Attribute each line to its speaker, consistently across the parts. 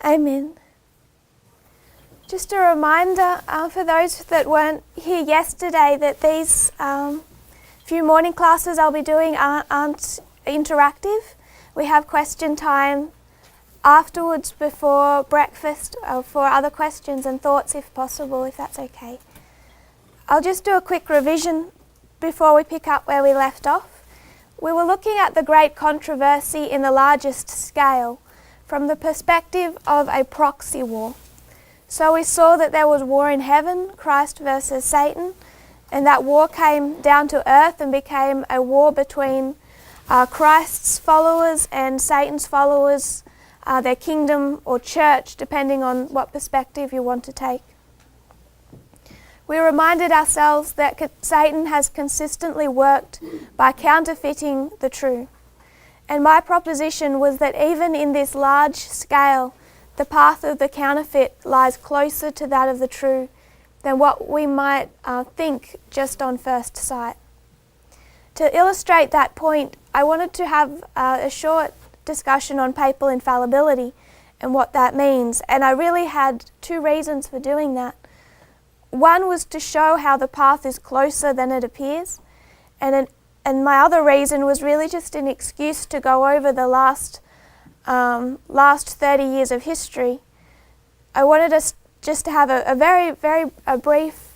Speaker 1: Amen. Just a reminder for those that weren't here yesterday that these few morning classes I'll be doing aren't interactive. We have question time afterwards before breakfast for other questions and thoughts if possible, if that's okay. I'll just do a quick revision before we pick up where we left off. We were looking at the great controversy in the largest scale from the perspective of a proxy war. So we saw that there was war in heaven, Christ versus Satan, and that war came down to earth and became a war between Christ's followers and Satan's followers, their kingdom or church, depending on what perspective you want to take. We reminded ourselves that Satan has consistently worked by counterfeiting the true. And my proposition was that even in this large scale, the path of the counterfeit lies closer to that of the true than what we might think just on first sight. To illustrate that point, I wanted to have a short discussion on papal infallibility and what that means. And I really had two reasons for doing that. One was to show how the path is closer than it appears, and my other reason was really just an excuse to go over the last 30 years of history. I wanted us just to have a very brief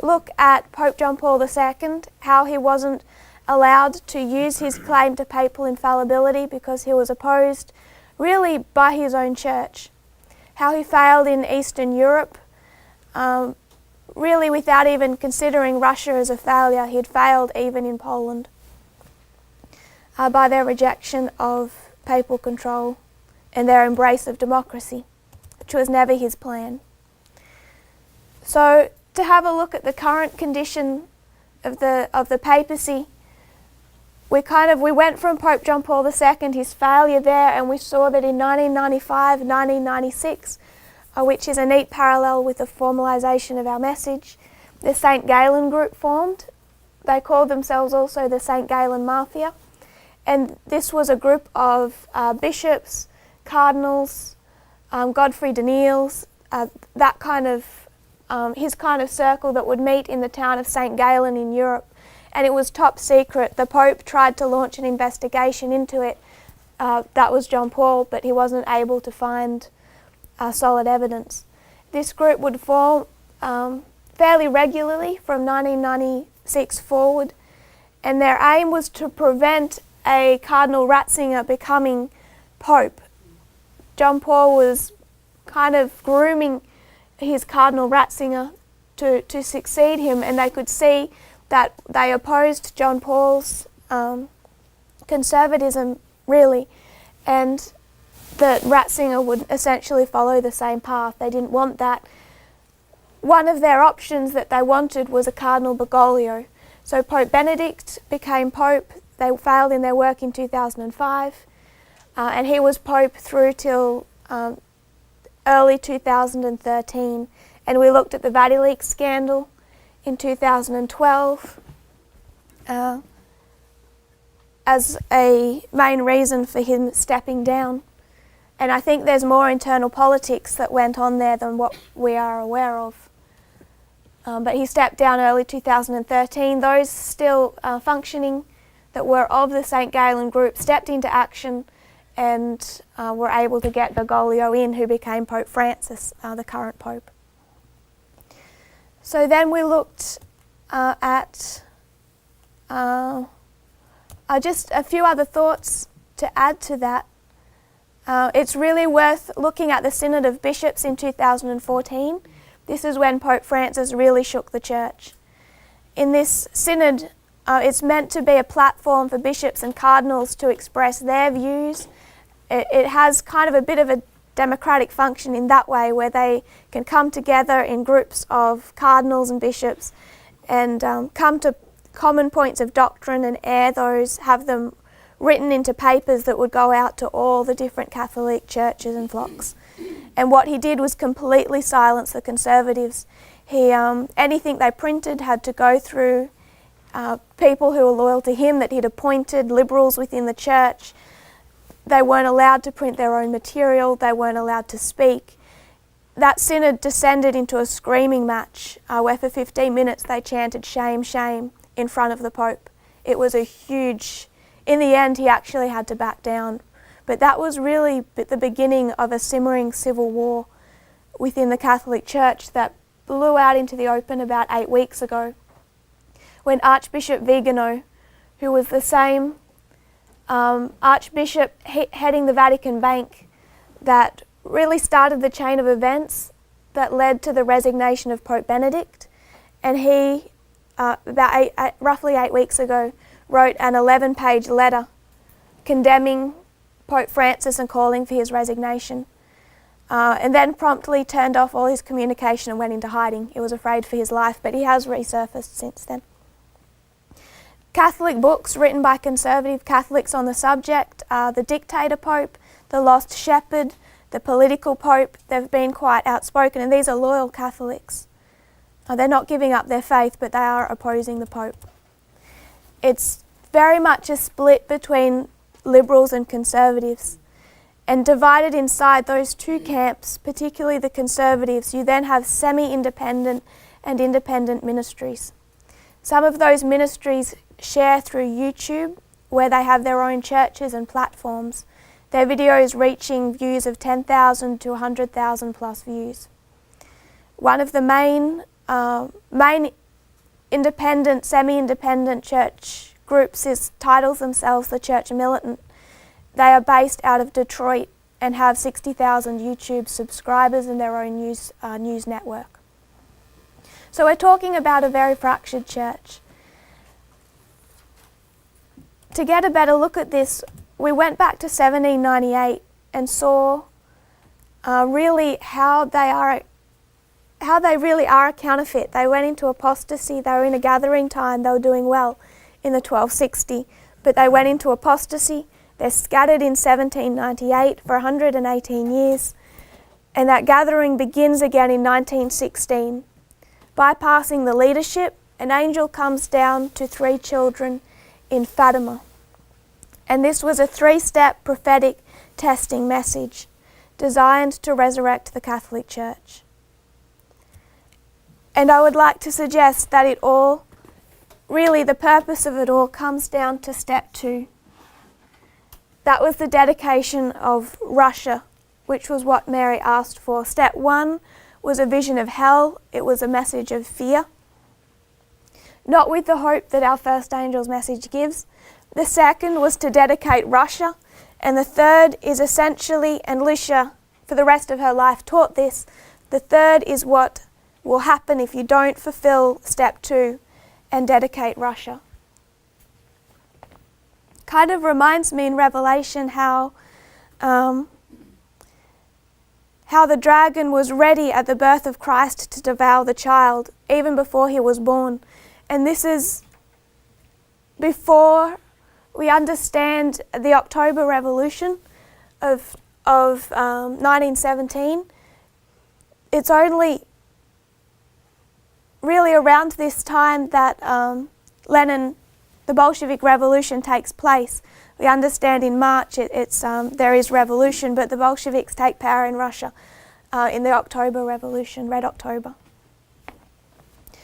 Speaker 1: look at Pope John Paul II, how he wasn't allowed to use his claim to papal infallibility because he was opposed really by his own church, how he failed in Eastern Europe, really without even considering Russia as a failure. He had failed even in Poland by their rejection of papal control and their embrace of democracy, which was never his plan. So to have a look at the current condition of the papacy, we went from Pope John Paul II, his failure there, and we saw that in 1995, 1996, which is a neat parallel with the formalisation of our message, the St. Galen group formed. They called themselves also the St. Galen Mafia. And this was a group of bishops, cardinals, Godfrey Daniels, that kind of, his kind of circle that would meet in the town of St. Galen in Europe. And it was top secret. The Pope tried to launch an investigation into it. That was John Paul, but he wasn't able to find solid evidence. This group would form fairly regularly from 1996 forward, and their aim was to prevent a Cardinal Ratzinger becoming Pope. John Paul was kind of grooming his Cardinal Ratzinger to succeed him, and they could see that they opposed John Paul's conservatism, really, and that Ratzinger would essentially follow the same path. They didn't want that. One of their options that they wanted was a Cardinal Bergoglio. So Pope Benedict became Pope. They failed in their work in 2005, and he was Pope through till early 2013. And we looked at the VatiLeaks scandal in 2012 as a main reason for him stepping down. And I think there's more internal politics that went on there than what we are aware of. But he stepped down early 2013. Those still functioning that were of the St. Galen group stepped into action and were able to get Bergoglio in, who became Pope Francis, the current Pope. So then we looked at just a few other thoughts to add to that. It's really worth looking at the Synod of Bishops in 2014. This is when Pope Francis really shook the church. In this synod, it's meant to be a platform for bishops and cardinals to express their views. It has kind of a bit of a democratic function in that way, where they can come together in groups of cardinals and bishops and come to common points of doctrine and air those, have them written into papers that would go out to all the different Catholic churches and flocks. And what he did was completely silence the conservatives. Anything they printed had to go through people who were loyal to him that he'd appointed, liberals within the church. They weren't allowed to print their own material. They weren't allowed to speak. That synod descended into a screaming match where for 15 minutes they chanted "shame, shame" in front of the Pope. It was a huge... In the end, he actually had to back down. But that was really the beginning of a simmering civil war within the Catholic Church that blew out into the open about 8 weeks ago, when Archbishop Vigano, who was the same Archbishop heading the Vatican Bank that really started the chain of events that led to the resignation of Pope Benedict, and he, roughly 8 weeks ago, wrote an 11-page letter condemning Pope Francis and calling for his resignation, and then promptly turned off all his communication and went into hiding. He was afraid for his life, but he has resurfaced since then. Catholic books written by conservative Catholics on the subject are The Dictator Pope, The Lost Shepherd, The Political Pope. They've been quite outspoken, and these are loyal Catholics. They're not giving up their faith, but they are opposing the Pope. It's very much a split between liberals and conservatives. And divided inside those two camps, particularly the conservatives, you then have semi-independent and independent ministries. Some of those ministries share through YouTube, where they have their own churches and platforms, their videos reaching views of 10,000 to 100,000 plus views. One of the main independent, semi-independent church groups titles themselves the Church Militant. They are based out of Detroit and have 60,000 YouTube subscribers and their own news network. So we're talking about a very fractured church. To get a better look at this, we went back to 1798 and saw really how they really are a counterfeit. They went into apostasy. They were in a gathering time. They were doing well in the 1260, but they went into apostasy. They're scattered in 1798 for 118 years, and that gathering begins again in 1916. Bypassing the leadership, an angel comes down to 3 children in Fatima. And this was a 3-step prophetic testing message designed to resurrect the Catholic Church. And I would like to suggest that it all, really the purpose of it all, comes down to step 2. That was the dedication of Russia, which was what Mary asked for. Step 1 was a vision of hell. It was a message of fear, not with the hope that our first angel's message gives. The second was to dedicate Russia, and the third is essentially, and Lucia for the rest of her life taught this, the third is what will happen if you don't fulfill step 2 and dedicate Russia. Kind of reminds me in Revelation how the dragon was ready at the birth of Christ to devour the child, even before he was born. And this is before we understand the October Revolution of 1917. It's only really around this time that the Bolshevik Revolution takes place. We understand in March there is revolution, but the Bolsheviks take power in Russia in the October Revolution, Red October.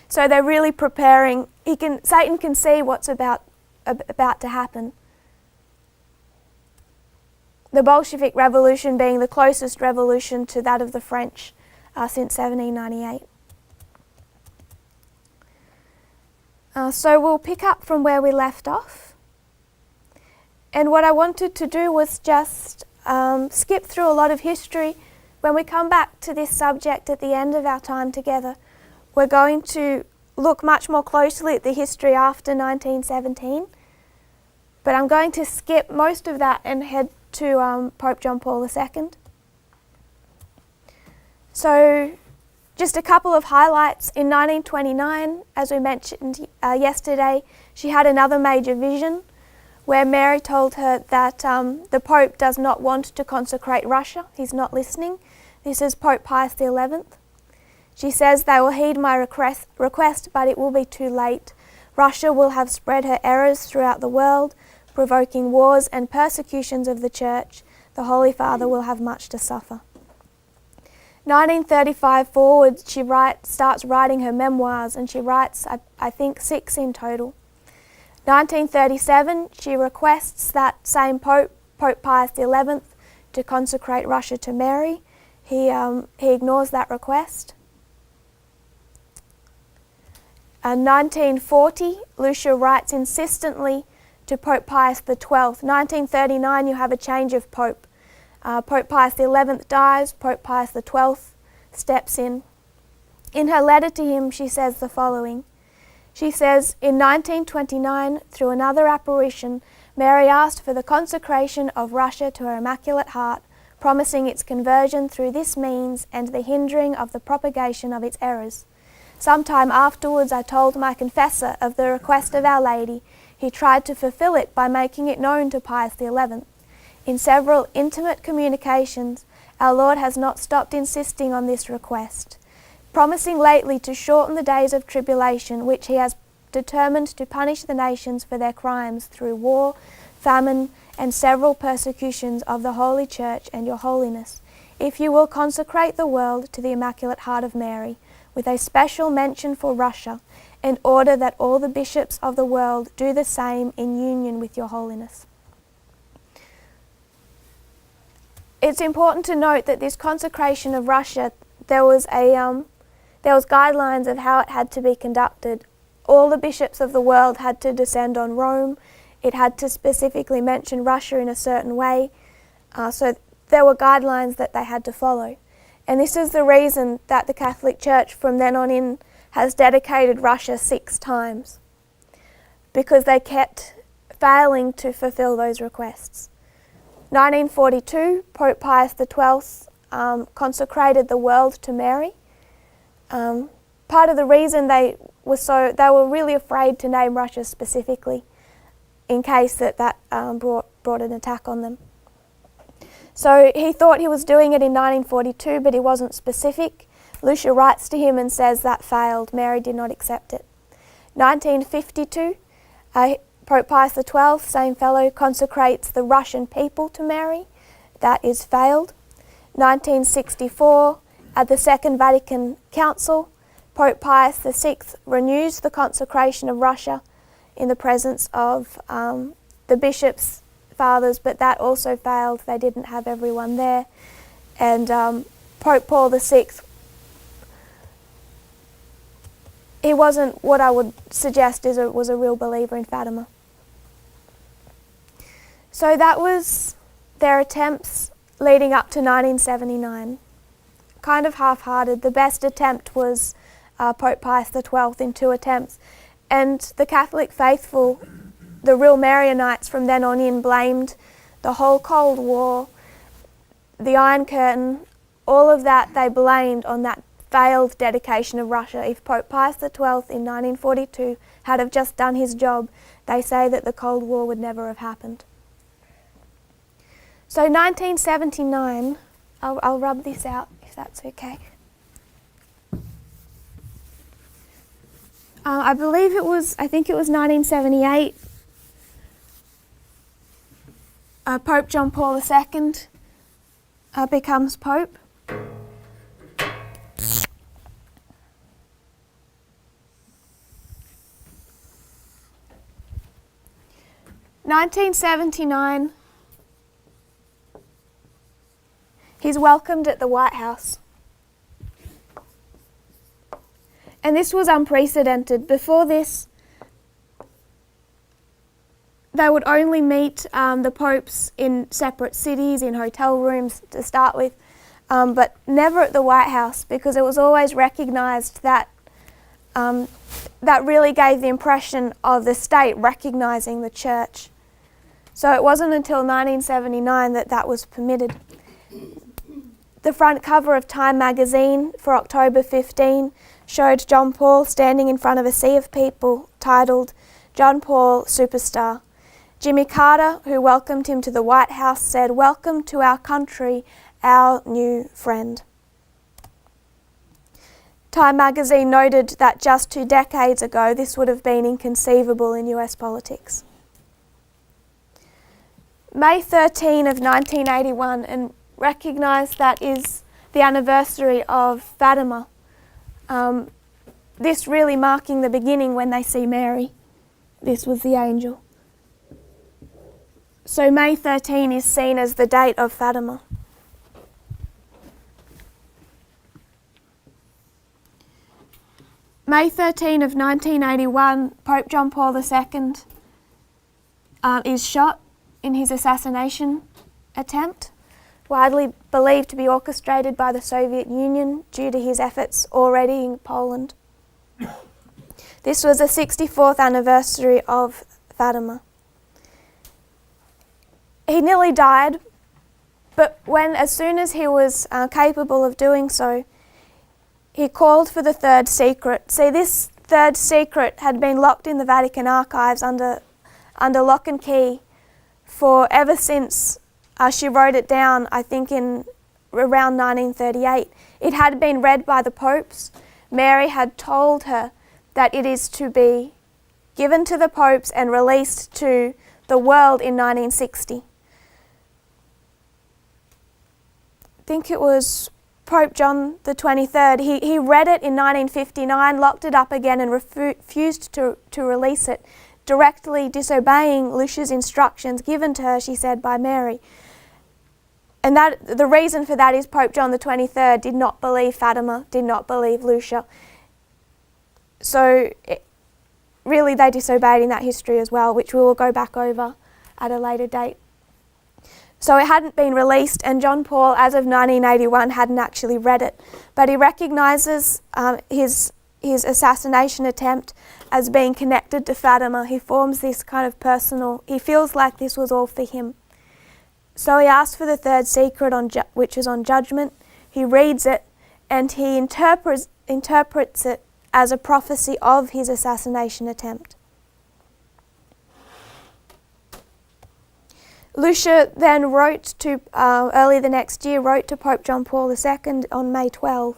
Speaker 1: So they're really preparing. Satan can see what's about to happen. The Bolshevik Revolution being the closest revolution to that of the French since 1798. So we'll pick up from where we left off. And what I wanted to do was just skip through a lot of history. When we come back to this subject at the end of our time together, we're going to look much more closely at the history after 1917. But I'm going to skip most of that and head to Pope John Paul II. So just a couple of highlights. In 1929, as we mentioned yesterday, she had another major vision where Mary told her that the Pope does not want to consecrate Russia. He's not listening. This is Pope Pius XI. She says, "They will heed my request, but it will be too late. Russia will have spread her errors throughout the world. provoking wars and persecutions of the Church, the Holy Father will have much to suffer. 1935 forward, she starts writing her memoirs, and she writes, I think, 6 in total. 1937, she requests that same Pope, Pope Pius XI, to consecrate Russia to Mary. He ignores that request. 1940, Lucia writes insistently to Pope Pius XII. 1939, you have a change of Pope. Pope Pius XI dies, Pope Pius XII steps in. In her letter to him, she says the following. She says, in 1929, through another apparition, Mary asked for the consecration of Russia to her Immaculate Heart, promising its conversion through this means and the hindering of the propagation of its errors. Some time afterwards, I told my confessor of the request of Our Lady. He tried to fulfill it by making it known to Pius XI. In several intimate communications, our Lord has not stopped insisting on this request, promising lately to shorten the days of tribulation, which he has determined to punish the nations for their crimes through war, famine, and several persecutions of the Holy Church and your holiness, if you will consecrate the world to the Immaculate Heart of Mary, with a special mention for Russia, in order that all the bishops of the world do the same in union with your holiness. It's important to note that this consecration of Russia, there was guidelines of how it had to be conducted. All the bishops of the world had to descend on Rome. It had to specifically mention Russia in a certain way. So there were guidelines that they had to follow. And this is the reason that the Catholic Church from then on in has dedicated Russia 6 times, because they kept failing to fulfill those requests. 1942, Pope Pius XII consecrated the world to Mary. Part of the reason they were really afraid to name Russia specifically, in case that brought an attack on them. So he thought he was doing it in 1942, but he wasn't specific. Lucia writes to him and says that failed. Mary did not accept it. 1952, Pope Pius XII, same fellow, consecrates the Russian people to Mary. That is failed. 1964, at the Second Vatican Council, Pope Pius VI renews the consecration of Russia in the presence of the bishops, fathers, but that also failed. They didn't have everyone there. And Pope Paul VI, he wasn't what I would suggest was a real believer in Fatima. So that was their attempts leading up to 1979. Kind of half-hearted. The best attempt was Pope Pius XII in 2 attempts. And the Catholic faithful, the real Marianites from then on in, blamed the whole Cold War, the Iron Curtain, all of that they blamed on that failed dedication of Russia. If Pope Pius XII in 1942 had have just done his job, they say that the Cold War would never have happened. So 1979, I'll rub this out if that's okay. I think it was 1978. Pope John Paul II becomes Pope. (1979), he's welcomed at the White House. And this was unprecedented. Before this, they would only meet the popes in separate cities, in hotel rooms to start with, but never at the White House, because it was always recognised that that really gave the impression of the state recognising the church. So it wasn't until 1979 that that was permitted. The front cover of Time magazine for October 15 showed John Paul standing in front of a sea of people titled John Paul Superstar. Jimmy Carter, who welcomed him to the White House, said, "Welcome to our country, our new friend." Time magazine noted that just 2 decades ago this would have been inconceivable in US politics. May 13 of 1981, and recognise that is the anniversary of Fatima. This really marking the beginning when they see Mary. This was the angel. So May 13 is seen as the date of Fatima. May 13 of 1981, Pope John Paul II is shot in his assassination attempt, widely believed to be orchestrated by the Soviet Union due to his efforts already in Poland. This was the 64th anniversary of Fatima. He nearly died, but as soon as he was capable of doing so, he called for the third secret. See, this third secret had been locked in the Vatican archives under lock and key for ever since she wrote it down, I think in around 1938. It had been read by the popes. Mary had told her that it is to be given to the popes and released to the world in 1960. I think it was Pope John XXIII, he read it in 1959, locked it up again and refused to release it, directly disobeying Lucia's instructions given to her, she said, by Mary. And that the reason for that is Pope John XXIII did not believe Fatima, did not believe Lucia. So really they disobeyed in that history as well, which we will go back over at a later date. So it hadn't been released, and John Paul, as of 1981, hadn't actually read it. But he recognises his assassination attempt as being connected to Fatima. He forms this kind of personal, he feels like this was all for him. So he asks for the third secret, which is on judgment. He reads it, and he interprets it as a prophecy of his assassination attempt. Lucia then early the next year, wrote to Pope John Paul II on May 12.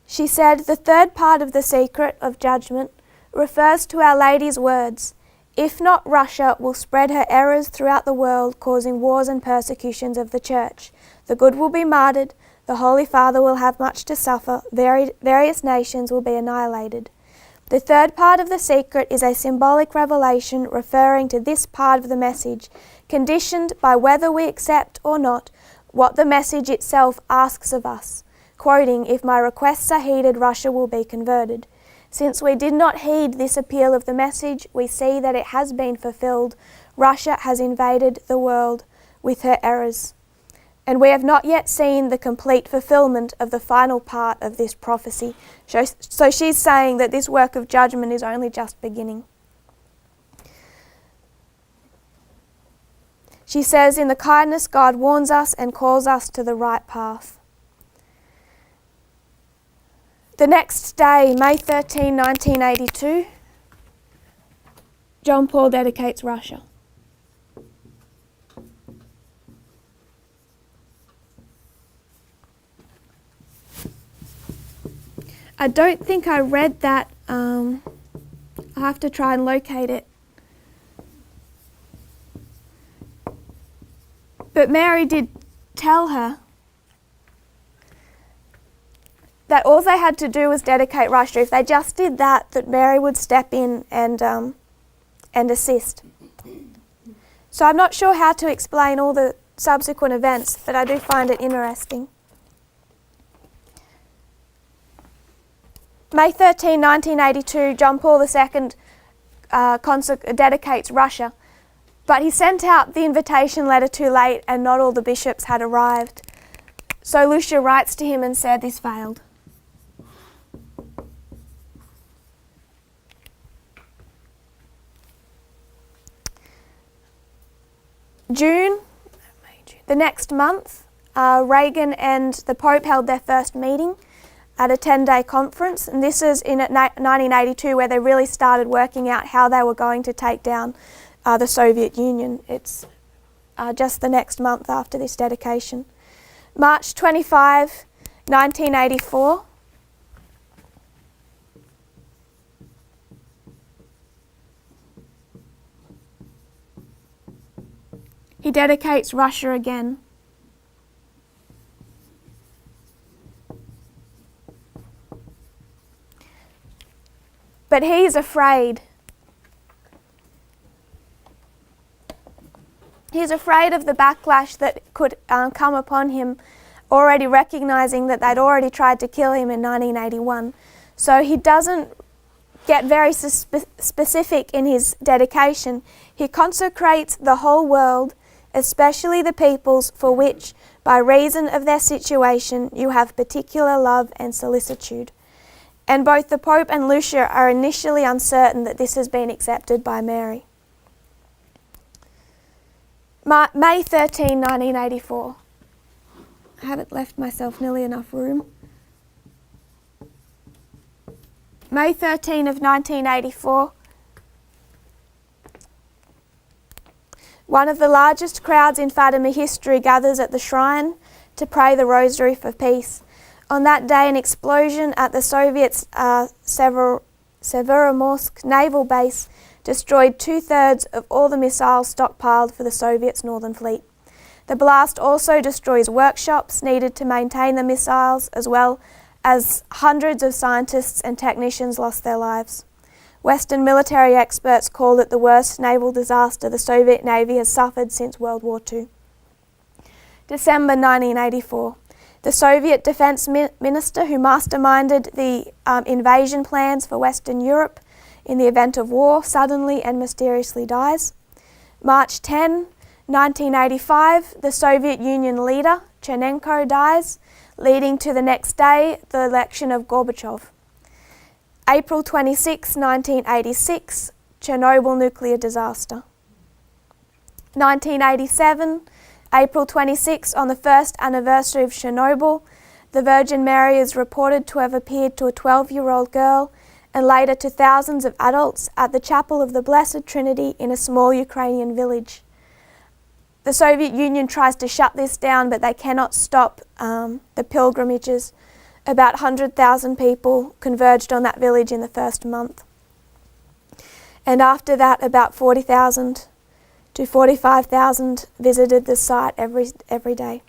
Speaker 1: She said, "The third part of the secret of judgment refers to Our Lady's words, 'If not, Russia will spread her errors throughout the world, causing wars and persecutions of the Church. The good will be martyred, the Holy Father will have much to suffer, various nations will be annihilated.' The third part of the secret is a symbolic revelation referring to this part of the message, conditioned by whether we accept or not what the message itself asks of us. Quoting, 'If my requests are heeded, Russia will be converted.' Since we did not heed this appeal of the message, we see that it has been fulfilled. Russia has invaded the world with her errors. And we have not yet seen the complete fulfillment of the final part of this prophecy." So she's saying that this work of judgment is only just beginning. She says, "In the kindness God warns us and calls us to the right path." The next day, May 13, 1982, John Paul dedicates Russia. I don't think I read that. I'll have to try and locate it. But Mary did tell her that all they had to do was dedicate Russia. If they just did that, that Mary would step in and assist. So I'm not sure how to explain all the subsequent events, but I do find it interesting. May 13, 1982, John Paul II dedicates Russia, but he sent out the invitation letter too late and not all the bishops had arrived. So Lucia writes to him and said this failed. June, the next month, Reagan and the Pope held their first meeting at a 10-day conference, and this is in 1982 where they really started working out how they were going to take down the Soviet Union. It's just the next month after this dedication. March 25, 1984. He dedicates Russia again. But he is afraid. He is afraid of the backlash that could come upon him, already recognizing that they'd already tried to kill him in 1981. So he doesn't get very specific in his dedication. He consecrates the whole world, especially the peoples for which, by reason of their situation, you have particular love and solicitude. And both the Pope and Lucia are initially uncertain that this has been accepted by Mary. May 13, 1984. I haven't left myself nearly enough room. May 13 of 1984. One of the largest crowds in Fatima history gathers at the shrine to pray the Rosary for Peace. On that day, an explosion at the Soviets' Severomorsk naval base destroyed 2/3 of all the missiles stockpiled for the Soviets' Northern Fleet. The blast also destroys workshops needed to maintain the missiles, as well as hundreds of scientists and technicians lost their lives. Western military experts call it the worst naval disaster the Soviet Navy has suffered since World War II. December 1984. The Soviet defense minister who masterminded the invasion plans for Western Europe in the event of war suddenly and mysteriously dies. March 10, 1985, the Soviet Union leader, Chernenko, dies, leading to the next day the election of Gorbachev. April 26, 1986, Chernobyl nuclear disaster. 1987, April 26, on the first anniversary of Chernobyl, the Virgin Mary is reported to have appeared to a 12-year-old girl and later to thousands of adults at the Chapel of the Blessed Trinity in a small Ukrainian village. The Soviet Union tries to shut this down, but they cannot stop the pilgrimages. About 100,000 people converged on that village in the first month. And after that, about 40,000 to 45,000 visited the site every day.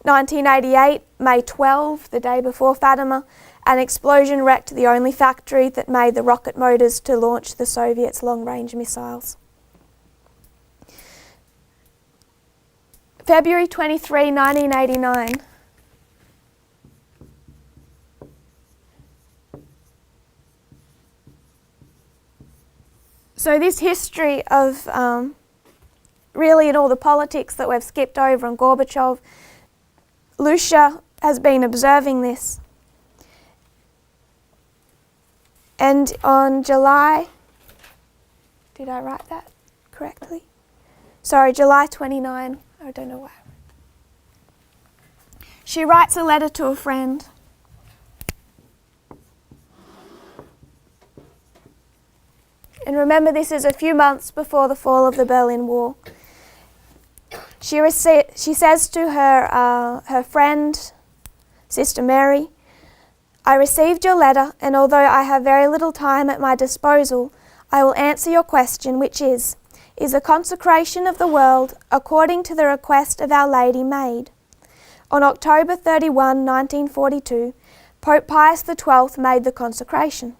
Speaker 1: 1988, May 12, the day before Fatima, an explosion wrecked the only factory that made the rocket motors to launch the Soviets' long-range missiles. February 23, 1989. So this history of really in all the politics that we've skipped over on Gorbachev, Lucia has been observing this. And on July, did I write that correctly? Sorry, July 29, I don't know why. She writes a letter to a friend. And remember, this is a few months before the fall of the Berlin Wall. She says to her friend, Sister Mary, "I received your letter, and although I have very little time at my disposal, I will answer your question, which is the consecration of the world according to the request of Our Lady made? On October 31, 1942, Pope Pius XII made the consecration.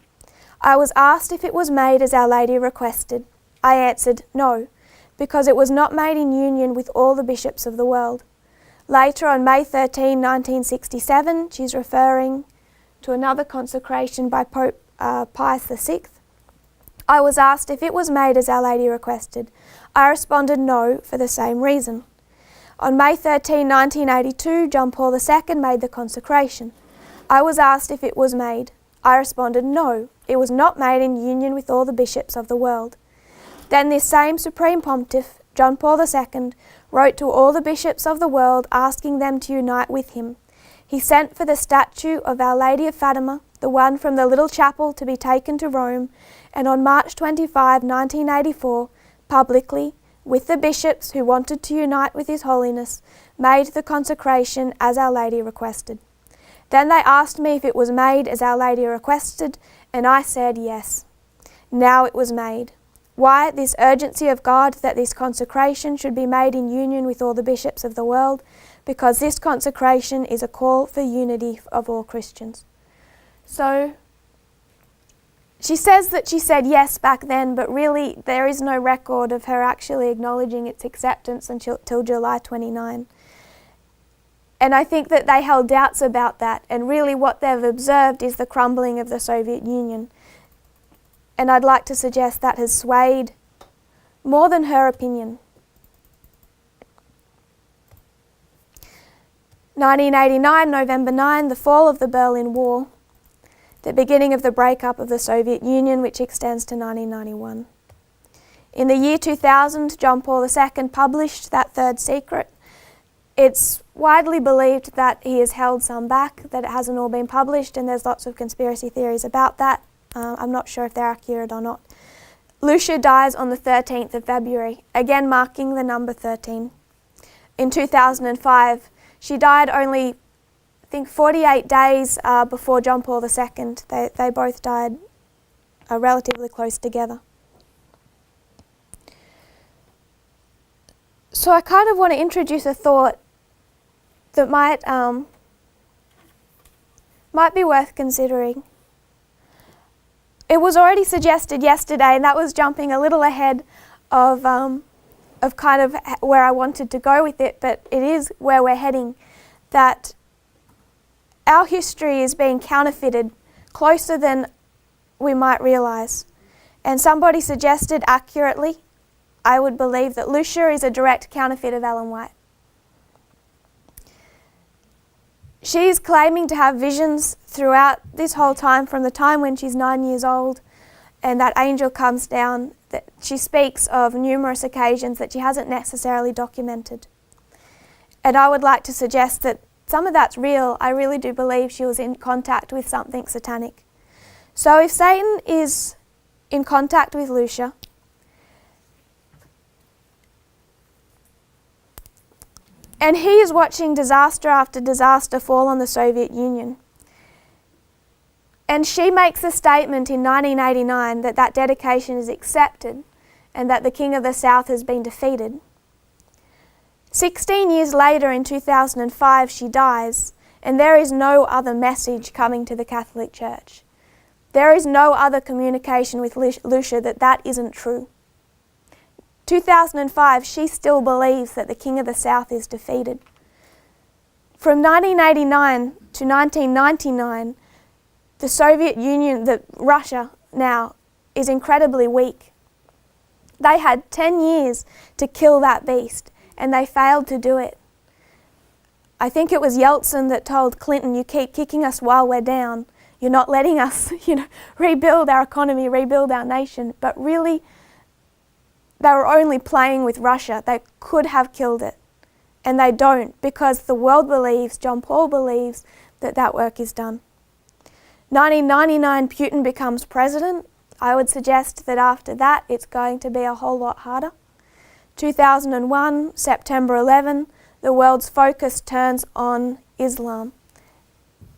Speaker 1: I was asked if it was made as Our Lady requested. I answered no, because it was not made in union with all the bishops of the world. Later, on May 13, 1967, she's referring to another consecration by Pope Pius VI. I was asked if it was made as Our Lady requested. I responded no, for the same reason. On May 13, 1982, John Paul II made the consecration. I was asked if it was made. I responded no, it was not made in union with all the bishops of the world. Then this same Supreme Pontiff, John Paul II, wrote to all the bishops of the world asking them to unite with him. He sent for the statue of Our Lady of Fatima, the one from the little chapel, to be taken to Rome, and on March 25, 1984, publicly, with the bishops who wanted to unite with His Holiness, made the consecration as Our Lady requested. Then they asked me if it was made as Our Lady requested, and I said yes. Now it was made. Why this urgency of God that this consecration should be made in union with all the bishops of the world? Because this consecration is a call for unity of all Christians. So she says that she said yes back then, but really there is no record of her actually acknowledging its acceptance until July 29. And I think that they held doubts about that, and really what they've observed is the crumbling of the Soviet Union. And I'd like to suggest that has swayed more than her opinion. 1989, November 9, the fall of the Berlin Wall, the beginning of the breakup of the Soviet Union, which extends to 1991. In the year 2000, John Paul II published that third secret. It's widely believed that he has held some back, that it hasn't all been published, and there's lots of conspiracy theories about that. I'm not sure if they're accurate or not. Lucia dies on the 13th of February, again marking the number 13. In 2005, she died only, I think, 48 days before John Paul II. They both died relatively close together. So I kind of want to introduce a thought that might be worth considering. It was already suggested yesterday, and that was jumping a little ahead of kind of where I wanted to go with it, but it is where we're heading, that our history is being counterfeited closer than we might realise. And somebody suggested accurately, I would believe, that Lucia is a direct counterfeit of Ellen White. She's claiming to have visions throughout this whole time, from the time when she's 9 years old and that angel comes down, that she speaks of numerous occasions that she hasn't necessarily documented. And I would like to suggest that some of that's real. I really do believe she was in contact with something satanic. So if Satan is in contact with Lucia, and he is watching disaster after disaster fall on the Soviet Union, and she makes a statement in 1989 that that dedication is accepted and that the King of the South has been defeated. 16 years later, in 2005, she dies, and there is no other message coming to the Catholic Church. There is no other communication with Lucia that isn't true. 2005, she still believes that the King of the South is defeated. From 1989 to 1999, the Soviet Union, Russia now, is incredibly weak. They had 10 years to kill that beast, and they failed to do it. I think it was Yeltsin that told Clinton, "You keep kicking us while we're down. You're not letting us, rebuild our economy, rebuild our nation." But really, they were only playing with Russia. They could have killed it. And they don't, because the world believes, John Paul believes, that that work is done. 1999, Putin becomes president. I would suggest that after that, it's going to be a whole lot harder. 2001, September 11, the world's focus turns on Islam.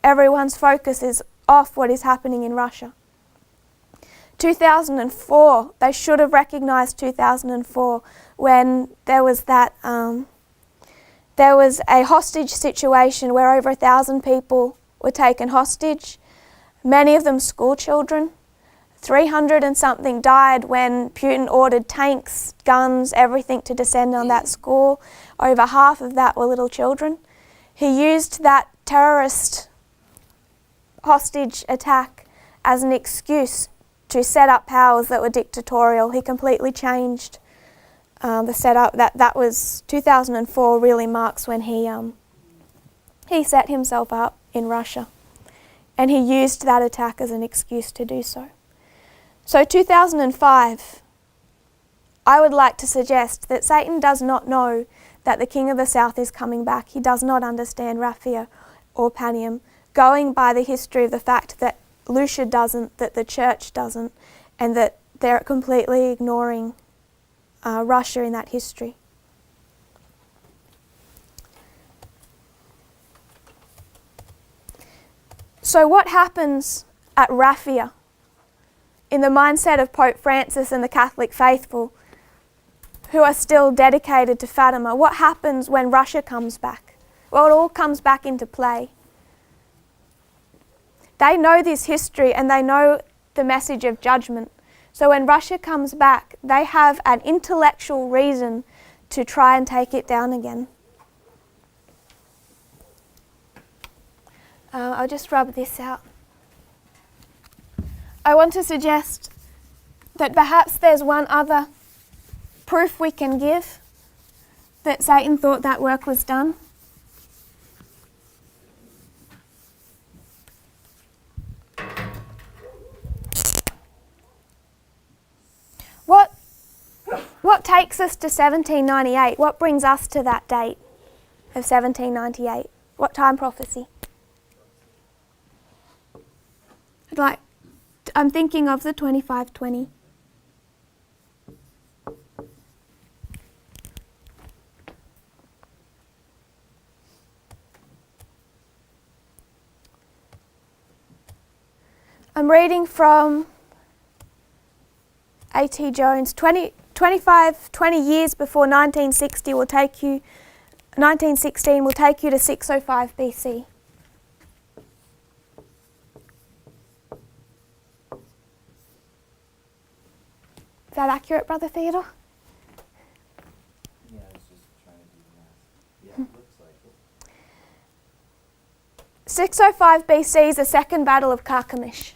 Speaker 1: Everyone's focus is off what is happening in Russia. 2004, they should have recognised 2004 when there was a hostage situation where over 1,000 people were taken hostage, many of them school children. 300 and something died when Putin ordered tanks, guns, everything to descend on that school. Over half of that were little children. He used that terrorist hostage attack as an excuse to set up powers that were dictatorial. He completely changed the setup. That was 2004. Really marks when he set himself up in Russia, and he used that attack as an excuse to do so. So 2005, I would like to suggest that Satan does not know that the King of the South is coming back. He does not understand Raphia or Panium, going by the history of the fact that Lucia doesn't, that the church doesn't, and that they're completely ignoring Russia in that history. So what happens at Raphia in the mindset of Pope Francis and the Catholic faithful who are still dedicated to Fatima, what happens when Russia comes back? Well, it all comes back into play. They know this history and they know the message of judgment. So when Russia comes back, they have an intellectual reason to try and take it down again. I'll just rub this out. I want to suggest that perhaps there's one other proof we can give that Satan thought that work was done. What takes us to 1798? What brings us to that date of 1798? What time prophecy? I'm thinking of the 2520. I'm reading from A.T. Jones. 20 years before 1916 will take you to 605 BC. Is that accurate, Brother Theodore?
Speaker 2: Yeah, I was just trying to do the math. Yeah, it looks like it.
Speaker 1: 605 BC is the Second Battle of Carchemish.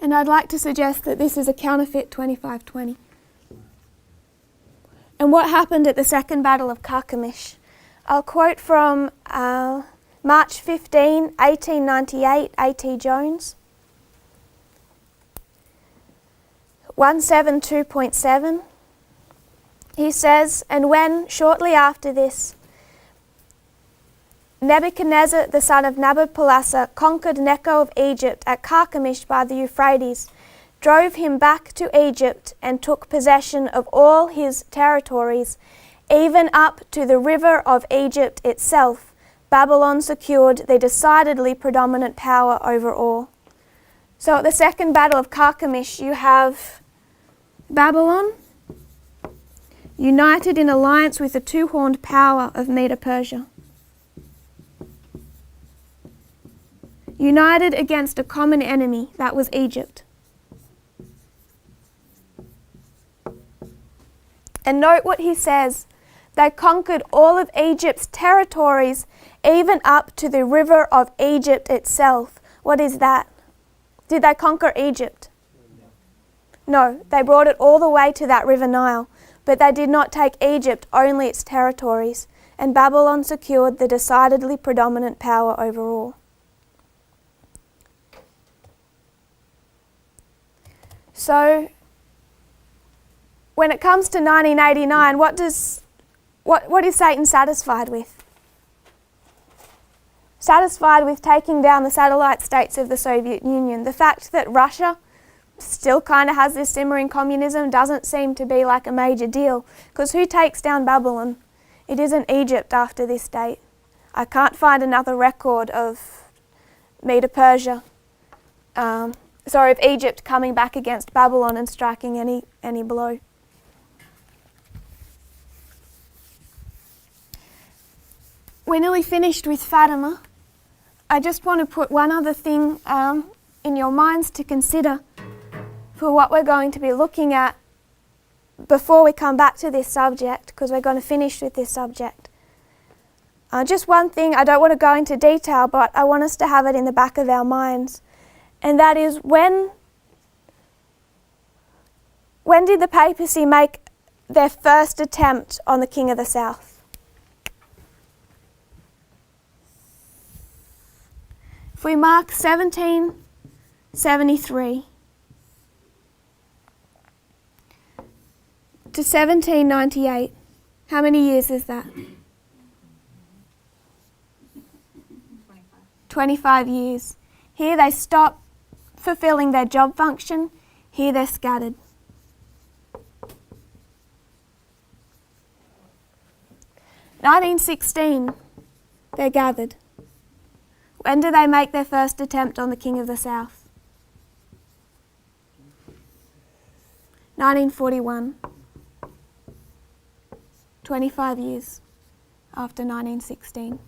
Speaker 1: And I'd like to suggest that this is a counterfeit 2520. And what happened at the Second Battle of Carchemish? I'll quote from March 15, 1898, A.T. Jones. 172.7. He says, "And when, shortly after this, Nebuchadnezzar, the son of Nabopolassar, conquered Necho of Egypt at Carchemish by the Euphrates, drove him back to Egypt and took possession of all his territories, even up to the river of Egypt itself, Babylon secured the decidedly predominant power over all." So at the Second Battle of Carchemish, you have Babylon united in alliance with the two-horned power of Medo-Persia. United against a common enemy, that was Egypt. And note what he says. They conquered all of Egypt's territories, even up to the river of Egypt itself. What is that? Did they conquer Egypt? No, they brought it all the way to that river Nile. But they did not take Egypt, only its territories. And Babylon secured the decidedly predominant power over all. So, when it comes to 1989, what is Satan satisfied with? Satisfied with taking down the satellite states of the Soviet Union. The fact that Russia still kind of has this simmering communism doesn't seem to be like a major deal, because who takes down Babylon? It isn't Egypt after this date. I can't find another record of Medo-Persia, of Egypt coming back against Babylon and striking any blow. We're nearly finished with Fatima. I just want to put one other thing in your minds to consider for what we're going to be looking at before we come back to this subject, because we're going to finish with this subject. Just one thing, I don't want to go into detail, but I want us to have it in the back of our minds. And that is, when did the papacy make their first attempt on the King of the South? If we mark 1773 to 1798, how many years is that? 25 years. Here they stop fulfilling their job function. Here they're scattered. 1916, they're gathered. When do they make their first attempt on the King of the South? 1941. 25 years after 1916.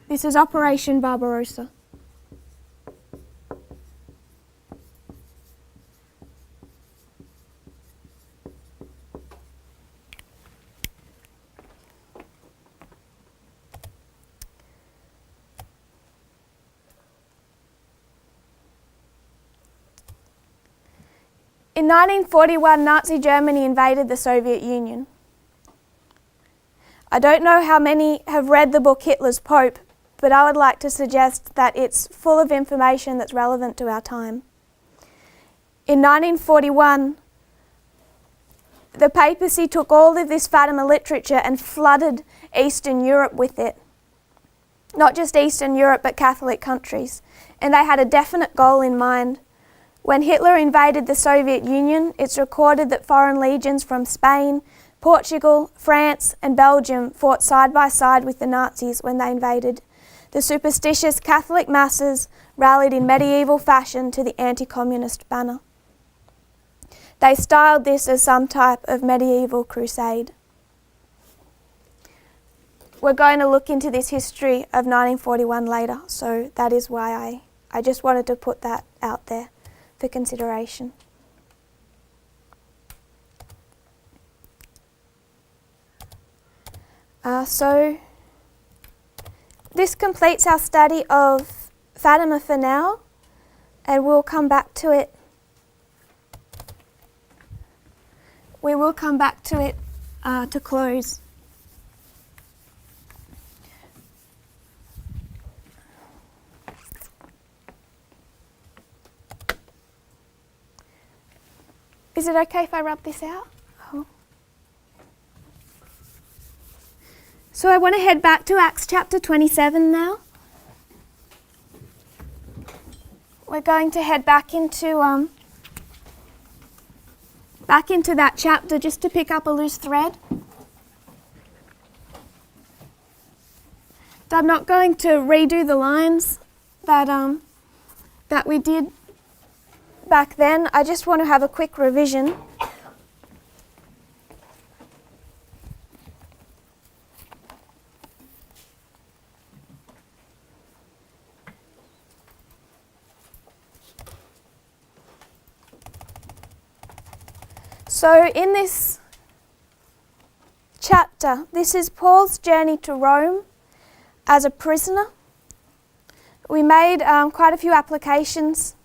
Speaker 1: This is Operation Barbarossa. In 1941, Nazi Germany invaded the Soviet Union. I don't know how many have read the book Hitler's Pope, but I would like to suggest that it's full of information that's relevant to our time. In 1941, the papacy took all of this Fatima literature and flooded Eastern Europe with it. Not just Eastern Europe, but Catholic countries. And they had a definite goal in mind. When Hitler invaded the Soviet Union, it's recorded that foreign legions from Spain, Portugal, France and Belgium fought side by side with the Nazis when they invaded. The superstitious Catholic masses rallied in medieval fashion to the anti-communist banner. They styled this as some type of medieval crusade. We're going to look into this history of 1941 later, so that is why I just wanted to put that out there for consideration. So this completes our study of Fatima for now, and we'll come back to it. We will come back to it to close. Is it okay if I rub this out? Oh. So I want to head back to Acts chapter 27 now. We're going to head back into that chapter just to pick up a loose thread. I'm not going to redo the lines that we did back then. I just want to have a quick revision. So in this chapter, this is Paul's journey to Rome as a prisoner. We made quite a few applications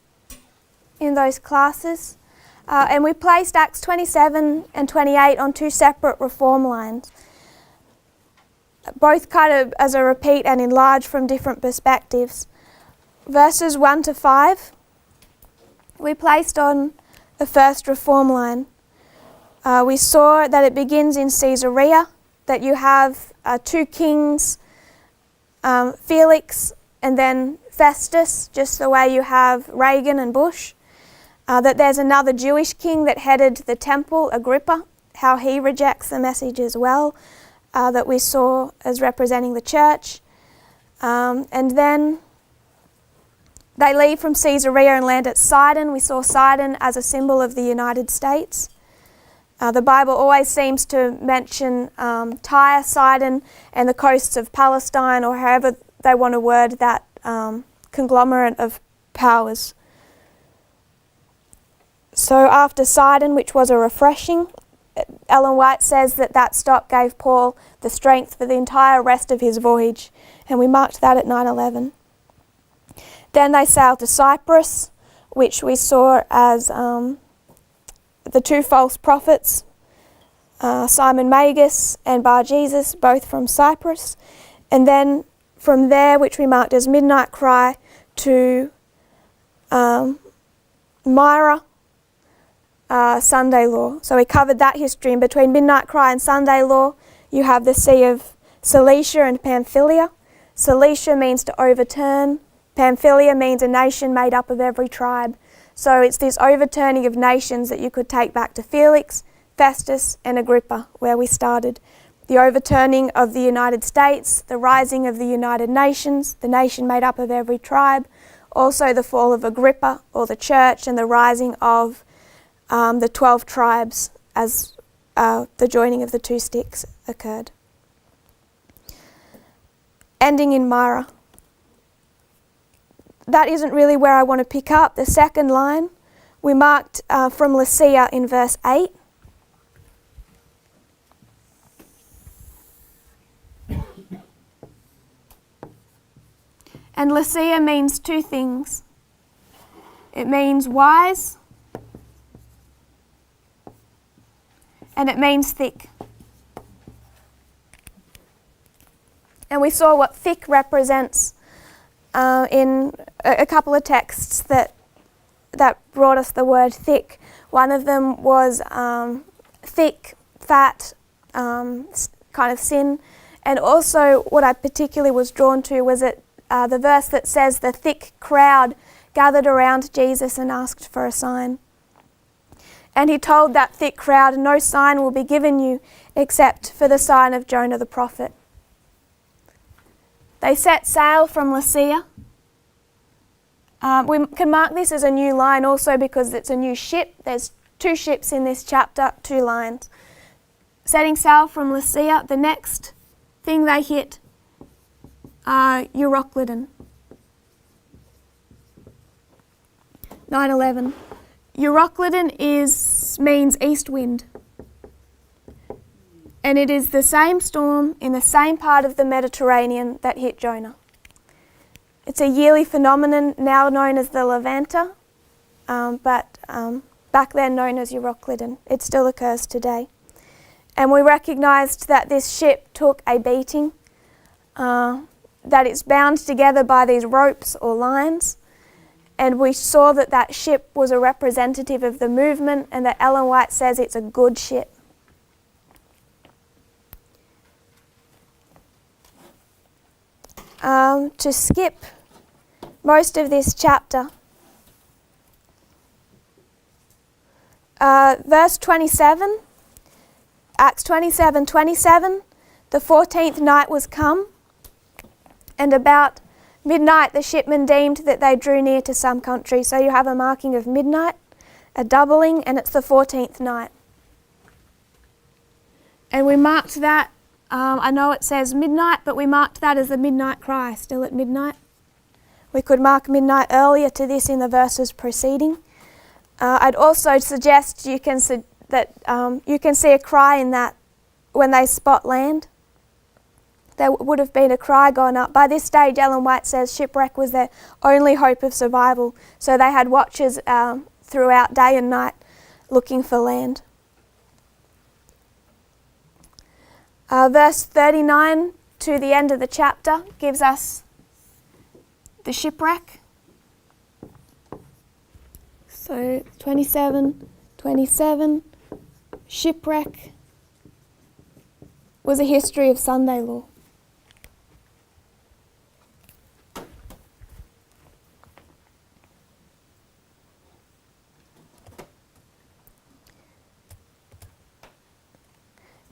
Speaker 1: in those classes, and we placed Acts 27 and 28 on two separate reform lines, both kind of as a repeat and enlarged from different perspectives. Verses 1 to 5 we placed on the first reform line. We saw that it begins in Caesarea, that you have two kings, Felix and then Festus, just the way you have Reagan and Bush. That there's another Jewish king that headed the temple, Agrippa, how he rejects the message as well, that we saw as representing the church. And then they leave from Caesarea and land at Sidon. We saw Sidon as a symbol of the United States. The Bible always seems to mention Tyre, Sidon, and the coasts of Palestine, or however they want to word that conglomerate of powers. So after Sidon, which was a refreshing, Ellen White says that stop gave Paul the strength for the entire rest of his voyage, and we marked that at 9:11. Then they sailed to Cyprus, which we saw as the two false prophets, Simon Magus and Bar Jesus, both from Cyprus. And then from there, which we marked as Midnight Cry, to Myra, Sunday Law. So we covered that history. And between Midnight Cry and Sunday Law, you have the Sea of Cilicia and Pamphylia. Cilicia means to overturn. Pamphylia means a nation made up of every tribe. So it's this overturning of nations that you could take back to Felix, Festus and Agrippa, where we started. the overturning of the United States, the rising of the United Nations, the nation made up of every tribe, also the fall of Agrippa or the church, and the rising of the 12 tribes as the joining of the two sticks occurred. Ending in Myra. That isn't really where I want to pick up. The second line we marked from Lycia in verse 8. And Lycia means two things. It means wise and it means thick. And we saw what thick represents in a couple of texts that brought us the word thick. One of them was thick, fat, kind of sin. And also what I particularly was drawn to was the verse that says the thick crowd gathered around Jesus and asked for a sign. And he told that thick crowd, no sign will be given you except for the sign of Jonah the prophet. They set sail from Lycia. We can mark this as a new line also because it's a new ship. There's two ships in this chapter, two lines. Setting sail from Lycia, the next thing they hit Euroclydon. 9:11. Euroclydon means east wind. And it is the same storm in the same part of the Mediterranean that hit Jonah. It's a yearly phenomenon now known as the Lambert, but back then known as Euroclydon. It still occurs today. And we recognised that this ship took a beating, that it's bound together by these ropes or lines, and we saw that that ship was a representative of the movement, and that Ellen White says it's a good ship. To skip most of this chapter, verse 27, Acts 27:27, the 14th night was come, and about midnight the shipmen deemed that they drew near to some country. So you have a marking of midnight, a doubling, and it's the 14th night. And we marked that, I know it says midnight, but we marked that as the midnight cry, still at midnight. We could mark midnight earlier to this in the verses preceding. I'd also suggest you can see a cry in that when they spot land. There would have been a cry gone up. By this stage, Ellen White says shipwreck was their only hope of survival. So they had watchers throughout day and night looking for land. Verse 39 to the end of the chapter gives us the shipwreck. So 27, shipwreck was a history of Sunday law.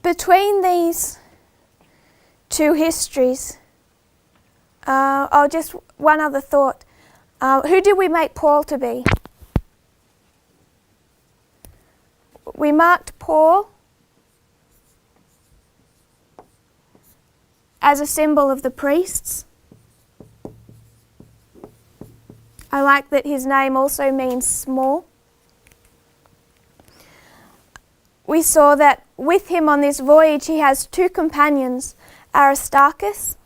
Speaker 1: Between these two histories, just one other thought. Who did we make Paul to be? We marked Paul as a symbol of the priests. I like that his name also means small. We saw that with him on this voyage he has two companions, Aristarchus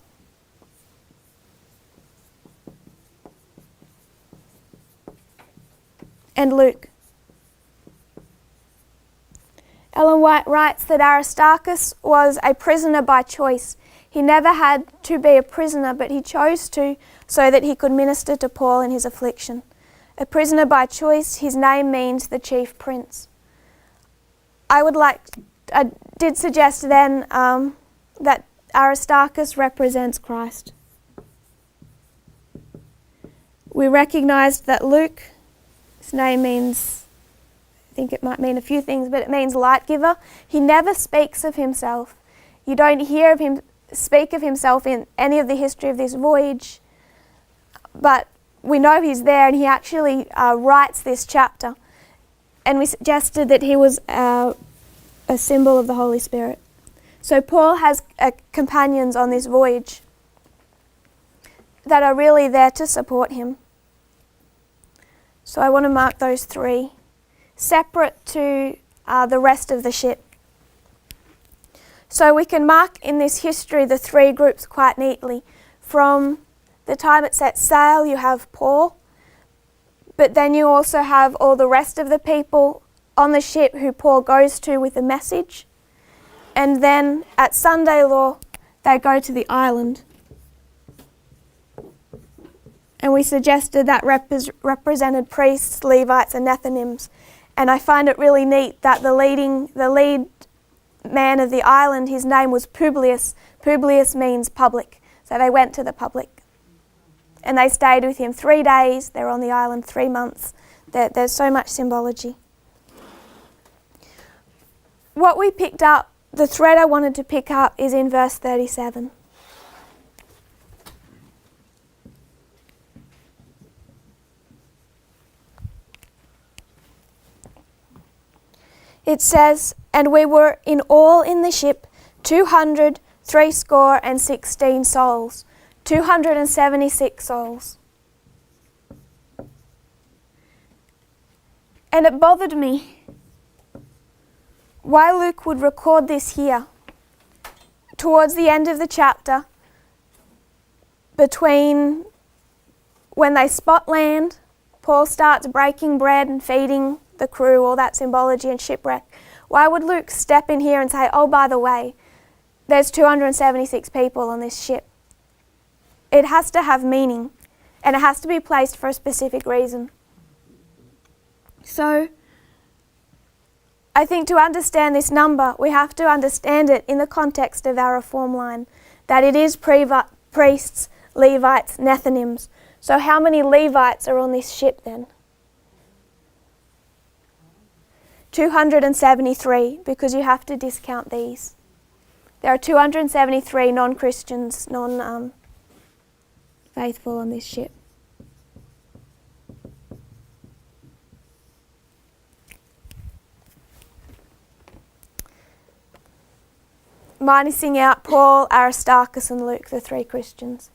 Speaker 1: and Luke. Ellen White writes that Aristarchus was a prisoner by choice. He never had to be a prisoner, but he chose to so that he could minister to Paul in his affliction. A prisoner by choice, his name means the chief prince. I did suggest then that Aristarchus represents Christ. We recognised that Luke, his name means, I think it might mean a few things, but it means light giver. He never speaks of himself. You don't hear of him speak of himself in any of the history of this voyage, but we know he's there, and he actually writes this chapter. And we suggested that he was a symbol of the Holy Spirit. So Paul has companions on this voyage that are really there to support him. So I want to mark those three, separate to the rest of the ship. So we can mark in this history the three groups quite neatly. From the time it sets sail, you have Paul, but then you also have all the rest of the people on the ship who Paul goes to with a message. And then at Sunday law, they go to the island. And we suggested that represented priests, Levites and Nethinims. And I find it really neat that the lead man of the island, his name was Publius. Publius means public. So they went to the public. And they stayed with him 3 days. They're on the island 3 months. There's so much symbology. What we picked up, the thread I wanted to pick up, is in verse 37. It says, "And we were in all in the ship 260 souls." 276 souls. And it bothered me why Luke would record this here, towards the end of the chapter, between when they spot land, Paul starts breaking bread and feeding the crew, all that symbology and shipwreck. Why would Luke step in here and say, oh, by the way, there's 276 people on this ship? It has to have meaning, and it has to be placed for a specific reason. So, I think to understand this number, we have to understand it in the context of our reform line, that it is priests, Levites, Nethinims. So how many Levites are on this ship then? 273, because you have to discount these. There are 273 non-Christians, faithful on this ship. Minusing out Paul, Aristarchus and Luke, the 3 Christians.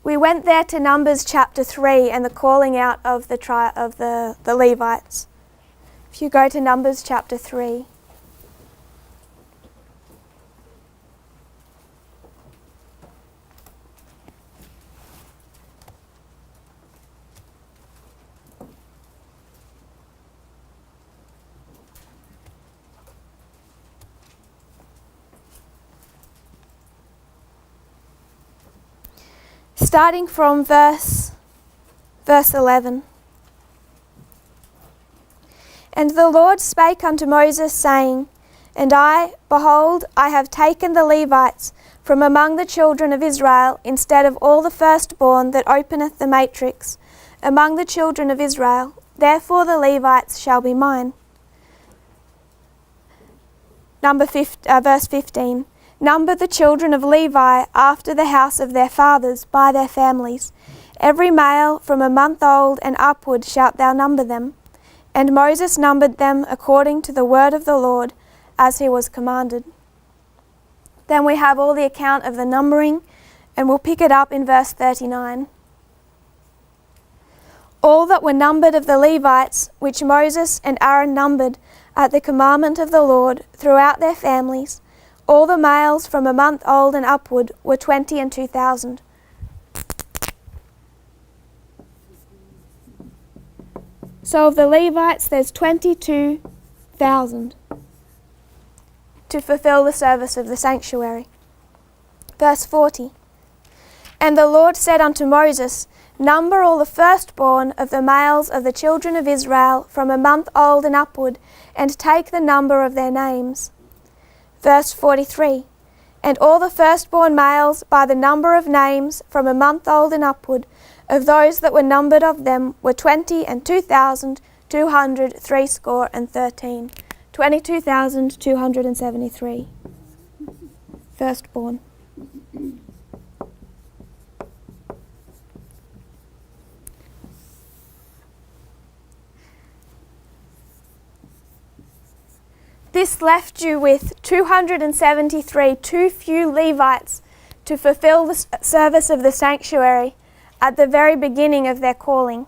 Speaker 1: We went there to Numbers chapter 3 and the calling out of the Levites. If you go to Numbers chapter 3. Starting from verse 11. And the Lord spake unto Moses, saying, And I, behold, I have taken the Levites from among the children of Israel, instead of all the firstborn that openeth the matrix, among the children of Israel. Therefore the Levites shall be mine. Verse 15. Number the children of Levi after the house of their fathers by their families. Every male from a month old and upward shalt thou number them. And Moses numbered them according to the word of the Lord, as he was commanded. Then we have all the account of the numbering, and we'll pick it up in verse 39. All that were numbered of the Levites, which Moses and Aaron numbered at the commandment of the Lord throughout their families, all the males from a month old and upward were 22,000. So of the Levites, there's 22,000 to fulfill the service of the sanctuary. Verse 40. And the Lord said unto Moses, Number all the firstborn of the males of the children of Israel from a month old and upward, and take the number of their names. Verse 43. And all the firstborn males by the number of names from a month old and upward, of those that were numbered of them, were 22,213. 22,273. Firstborn. This left you with 273 too few Levites to fulfill the service of the sanctuary at the very beginning of their calling.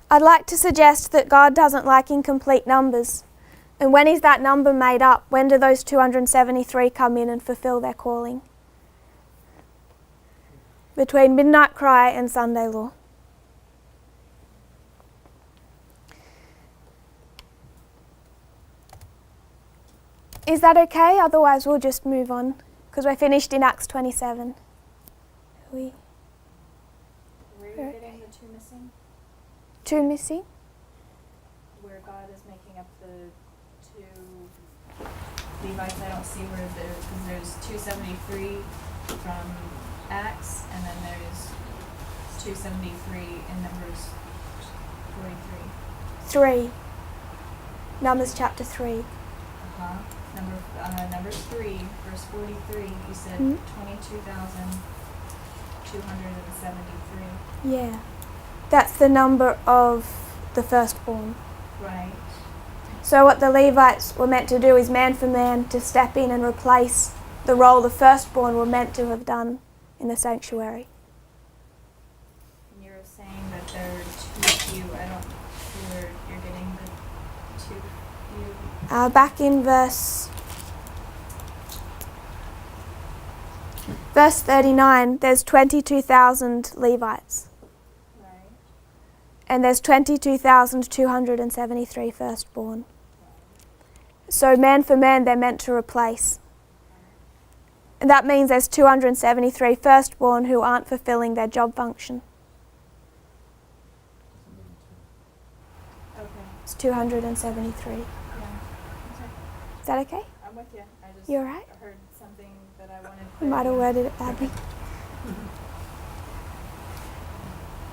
Speaker 1: I'd like to suggest that God doesn't like incomplete numbers. And when is that number made up? When do those 273 come in and fulfill their calling? Between midnight cry and Sunday law. Is that okay? Otherwise we'll just move on because we're finished in Acts 27.
Speaker 3: Where are you getting the two missing?
Speaker 1: Two missing?
Speaker 3: Where God is making up the two Levites, I don't see where because there's 273 from Acts, and then there's 273 in Numbers 43.
Speaker 1: 3. Numbers chapter 3.
Speaker 3: Numbers 3, verse 43, you said 22,273.
Speaker 1: Yeah. That's the number of the firstborn.
Speaker 3: Right.
Speaker 1: So what the Levites were meant to do is man for man to step in and replace the role the firstborn were meant to have done in the sanctuary.
Speaker 3: And you're saying that there are too few. I don't see where you're getting the too few.
Speaker 1: Back in verse 39, there's 22,000 Levites.
Speaker 3: Right.
Speaker 1: And there's 22,273 firstborn. So man for man, they're meant to replace. And that means there's 273 firstborn who aren't fulfilling their job function.
Speaker 3: Okay.
Speaker 1: It's 273.
Speaker 3: Yeah. Okay.
Speaker 1: Is that okay?
Speaker 3: I'm with you. I just
Speaker 1: You all right?
Speaker 3: heard something that I wanted.
Speaker 1: I might have worded it badly.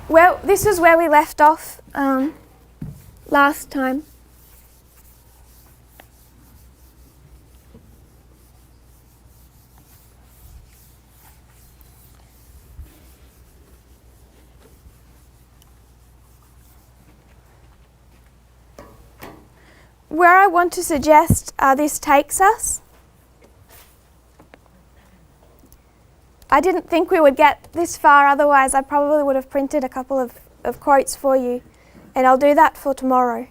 Speaker 1: Well, this is where we left off last time. Where I want to suggest this takes us, I didn't think we would get this far, otherwise I probably would have printed a couple of quotes for you, and I'll do that for tomorrow.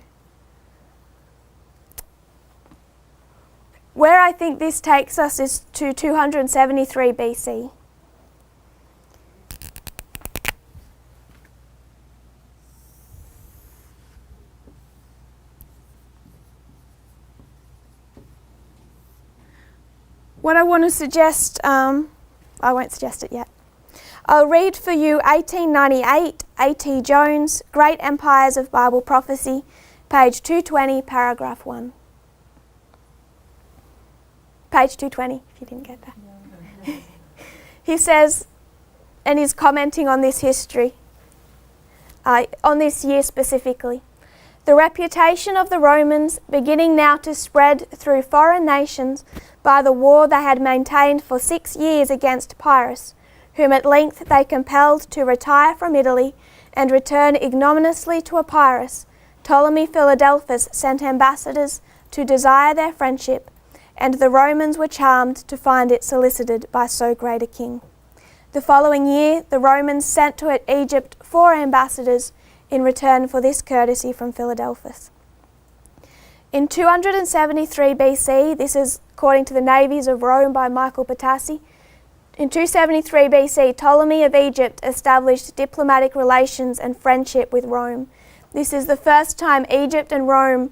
Speaker 1: Where I think this takes us is to 273 BC. What I want to suggest, I won't suggest it yet. I'll read for you 1898, A.T. Jones, Great Empires of Bible Prophecy, page 220, paragraph 1. Page 220, if you didn't get that. He says, and he's commenting on this history, on this year specifically. The reputation of the Romans, beginning now to spread through foreign nations by the war they had maintained for 6 years against Pyrrhus, whom at length they compelled to retire from Italy and return ignominiously to Epirus, Ptolemy Philadelphus sent ambassadors to desire their friendship, and the Romans were charmed to find it solicited by so great a king. The following year the Romans sent to Egypt 4 ambassadors in return for this courtesy from Philadelphus. In 273 BC, this is according to the Navies of Rome by Michael Patassi, in 273 BC, Ptolemy of Egypt established diplomatic relations and friendship with Rome. This is the first time Egypt and Rome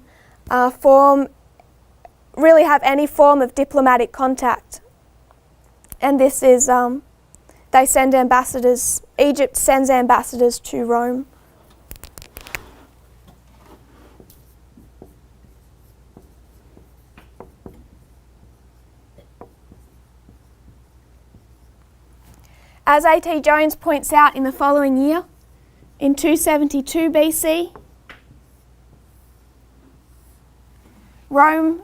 Speaker 1: really have any form of diplomatic contact. And this is, they send ambassadors, Egypt sends ambassadors to Rome. As A.T. Jones points out in the following year, In 272 BC, Rome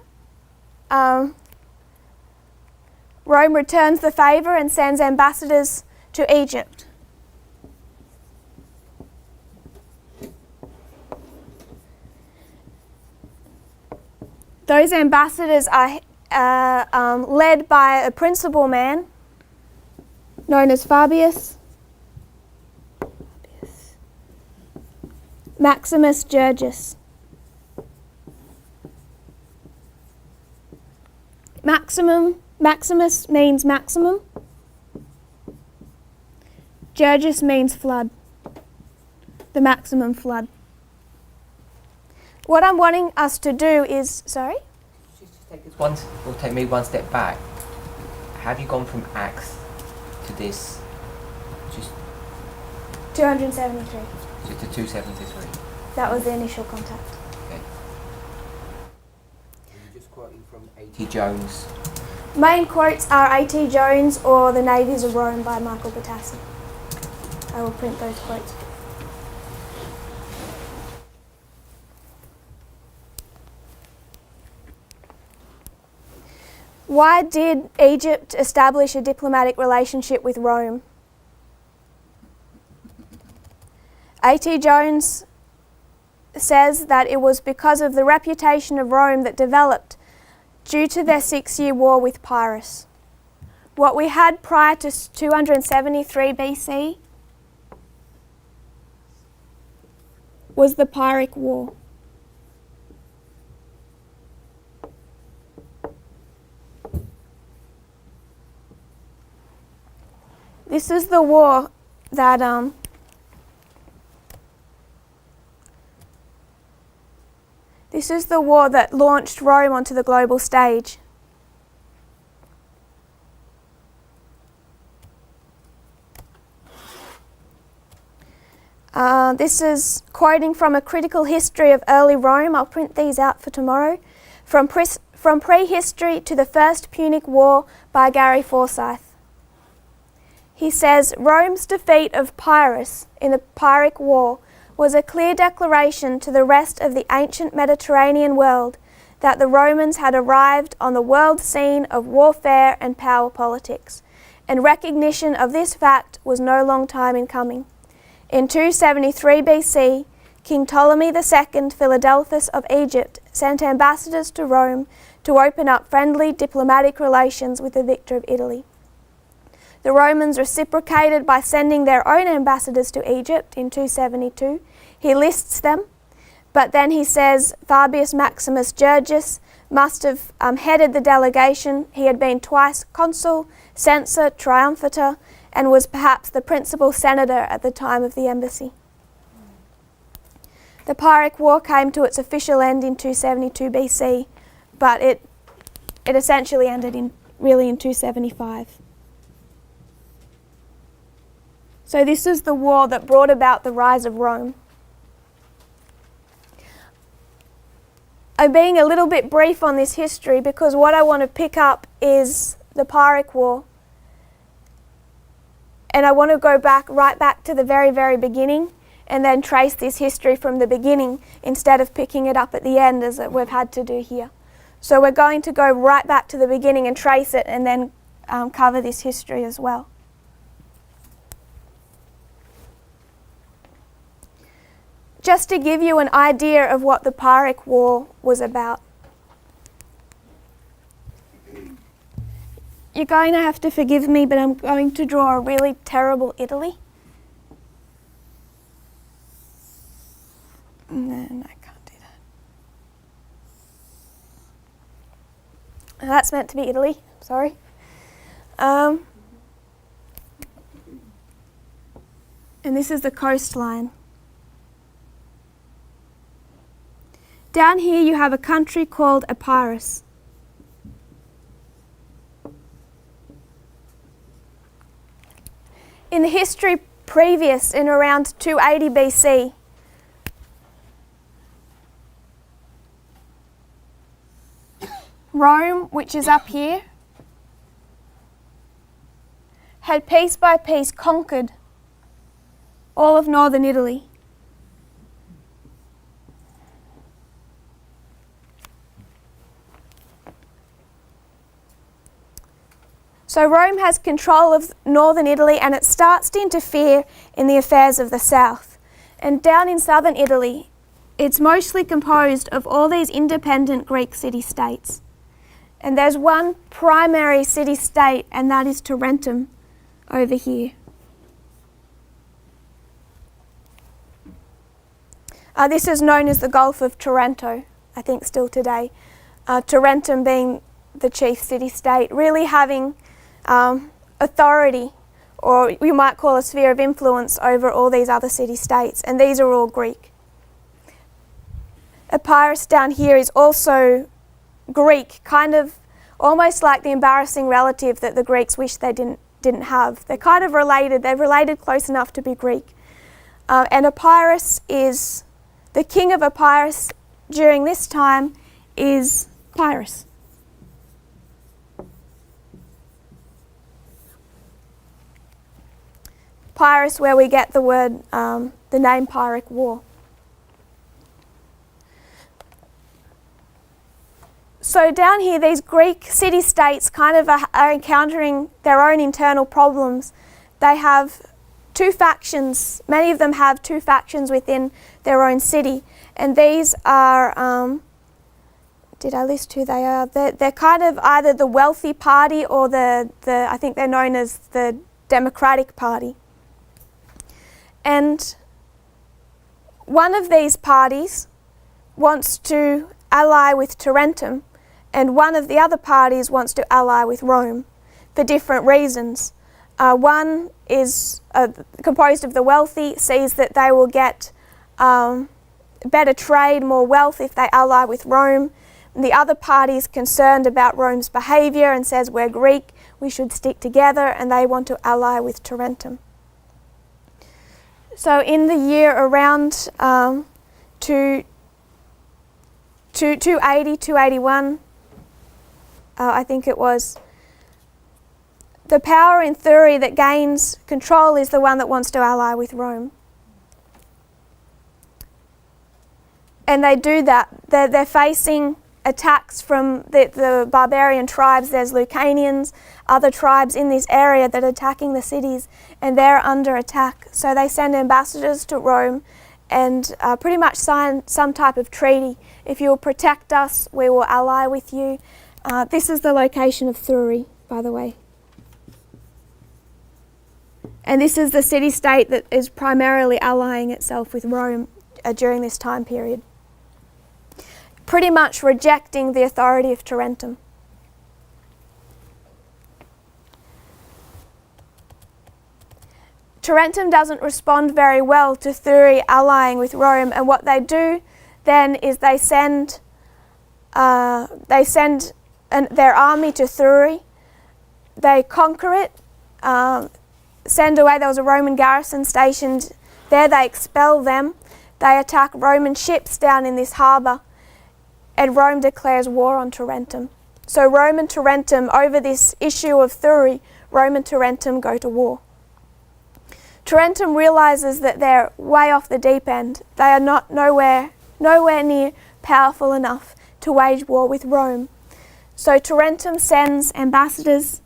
Speaker 1: returns the favour and sends ambassadors to Egypt. Those ambassadors are led by a principal man known as Maximus Georgius. Maximus means maximum. Georgius means flood. The maximum flood. What I'm wanting us to do is, sorry?
Speaker 4: Take me one step back. Have you gone from Acts to this? Just
Speaker 1: 273.
Speaker 4: to 273.
Speaker 1: That was the initial contact.
Speaker 4: Okay. You're just quoting from A.T. Jones.
Speaker 1: Main quotes are A.T. Jones or The Navies of Rome by Michael Batassi. I will print those quotes. Why did Egypt establish a diplomatic relationship with Rome? A.T. Jones says that it was because of the reputation of Rome that developed due to their 6-year war with Pyrrhus. What we had prior to 273 BC was the Pyrrhic War. This is the war that launched Rome onto the global stage. This is quoting from A Critical History of Early Rome. I'll print these out for tomorrow. From Prehistory to the First Punic War by Gary Forsyth. He says, Rome's defeat of Pyrrhus in the Pyrrhic War was a clear declaration to the rest of the ancient Mediterranean world that the Romans had arrived on the world scene of warfare and power politics, and recognition of this fact was no long time in coming. In 273 BC, King Ptolemy II Philadelphus of Egypt sent ambassadors to Rome to open up friendly diplomatic relations with the victor of Italy. The Romans reciprocated by sending their own ambassadors to Egypt in 272. He lists them, but then he says Fabius Maximus Georgius must have headed the delegation. He had been twice consul, censor, triumphator, and was perhaps the principal senator at the time of the embassy. The Pyrrhic War came to its official end in 272 BC, but it essentially ended in 275. So this is the war that brought about the rise of Rome. I'm being a little bit brief on this history because what I want to pick up is the Pyrrhic War. And I want to go right back to the very, very beginning and then trace this history from the beginning instead of picking it up at the end as we've had to do here. So we're going to go right back to the beginning and trace it and then cover this history as well. Just to give you an idea of what the Pyrrhic War was about. You're going to have to forgive me, but I'm going to draw a really terrible Italy. No, I can't do that. That's meant to be Italy, sorry. And this is the coastline. Down here you have a country called Epirus. In the history previous, in around 280 BC, Rome, which is up here, had piece by piece conquered all of northern Italy. So Rome has control of northern Italy, and it starts to interfere in the affairs of the south. And down in southern Italy, it's mostly composed of all these independent Greek city-states. And there's one primary city-state, and that is Tarentum over here. This is known as the Gulf of Taranto, I think still today. Tarentum being the chief city-state, really having authority, or you might call a sphere of influence over all these other city-states, and these are all Greek. Epirus down here is also Greek, kind of almost like the embarrassing relative that the Greeks wish they didn't have. They're kind of related, they're related close enough to be Greek. And Epirus is, the king of Epirus during this time is Pyrrhus. Pyrrhus, where we get the word, the name Pyrrhic War. So down here, these Greek city-states kind of are encountering their own internal problems. They have two factions, many of them have two factions within their own city, and these are, did I list who they are? They're kind of either the wealthy party or the I think they're known as the Democratic Party. And one of these parties wants to ally with Tarentum, and one of the other parties wants to ally with Rome for different reasons. One is composed of the wealthy, sees that they will get better trade, more wealth if they ally with Rome. And the other party is concerned about Rome's behaviour and says, we're Greek, we should stick together, and they want to ally with Tarentum. So in the year around 280, 281, I think it was, the power in theory that gains control is the one that wants to ally with Rome. And they do that. They're facing attacks from the barbarian tribes. There's Lucanians, other tribes in this area that are attacking the cities, and they're under attack. So they send ambassadors to Rome and pretty much sign some type of treaty. If you'll protect us, we will ally with you. This is the location of Thurii, by the way. And this is the city-state that is primarily allying itself with Rome during this time period, pretty much rejecting the authority of Tarentum. Tarentum doesn't respond very well to Thurii allying with Rome, and what they do then is they send their army to Thurii. They conquer it, send away. There was a Roman garrison stationed there. They expel them. They attack Roman ships down in this harbour, and Rome declares war on Tarentum. So Rome and Tarentum, over this issue of Thurii, Rome and Tarentum go to war. Tarentum realises that they're way off the deep end. They are not nowhere near powerful enough to wage war with Rome. So Tarentum sends ambassadors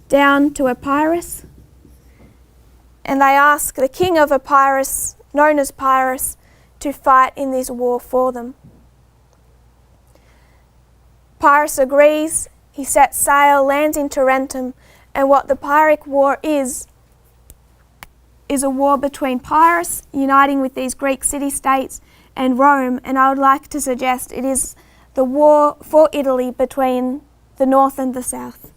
Speaker 1: down to Epirus, and they ask the king of Epirus, known as Pyrrhus, to fight in this war for them. Pyrrhus agrees. He sets sail, lands in Tarentum, and what the Pyrrhic War is a war between Pyrrhus uniting with these Greek city-states and Rome, and I would like to suggest it is the war for Italy between the north and the south.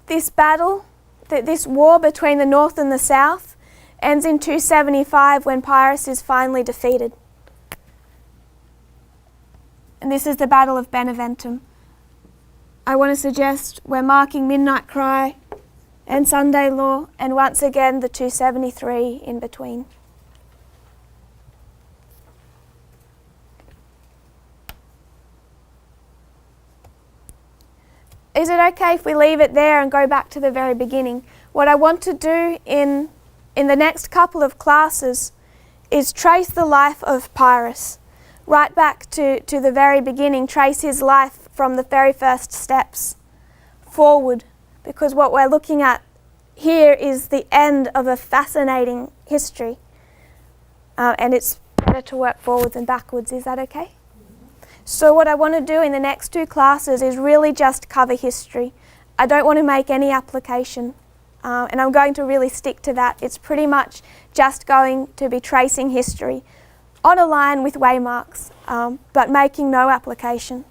Speaker 1: This battle, this war between the north and the south, ends in 275 when Pyrrhus is finally defeated. And this is the Battle of Beneventum. I want to suggest we're marking Midnight Cry and Sunday Law, and once again the 273 in between. Is it okay if we leave it there and go back to the very beginning? What I want to do in the next couple of classes is trace the life of Pyrrhus, right back to the very beginning, trace his life from the very first steps forward, because what we're looking at here is the end of a fascinating history, and it's better to work forwards than backwards. Is that okay? So what I want to do in the next two classes is really just cover history. I don't want to make any application, and I'm going to really stick to that. It's pretty much just going to be tracing history on a line with waymarks, but making no application.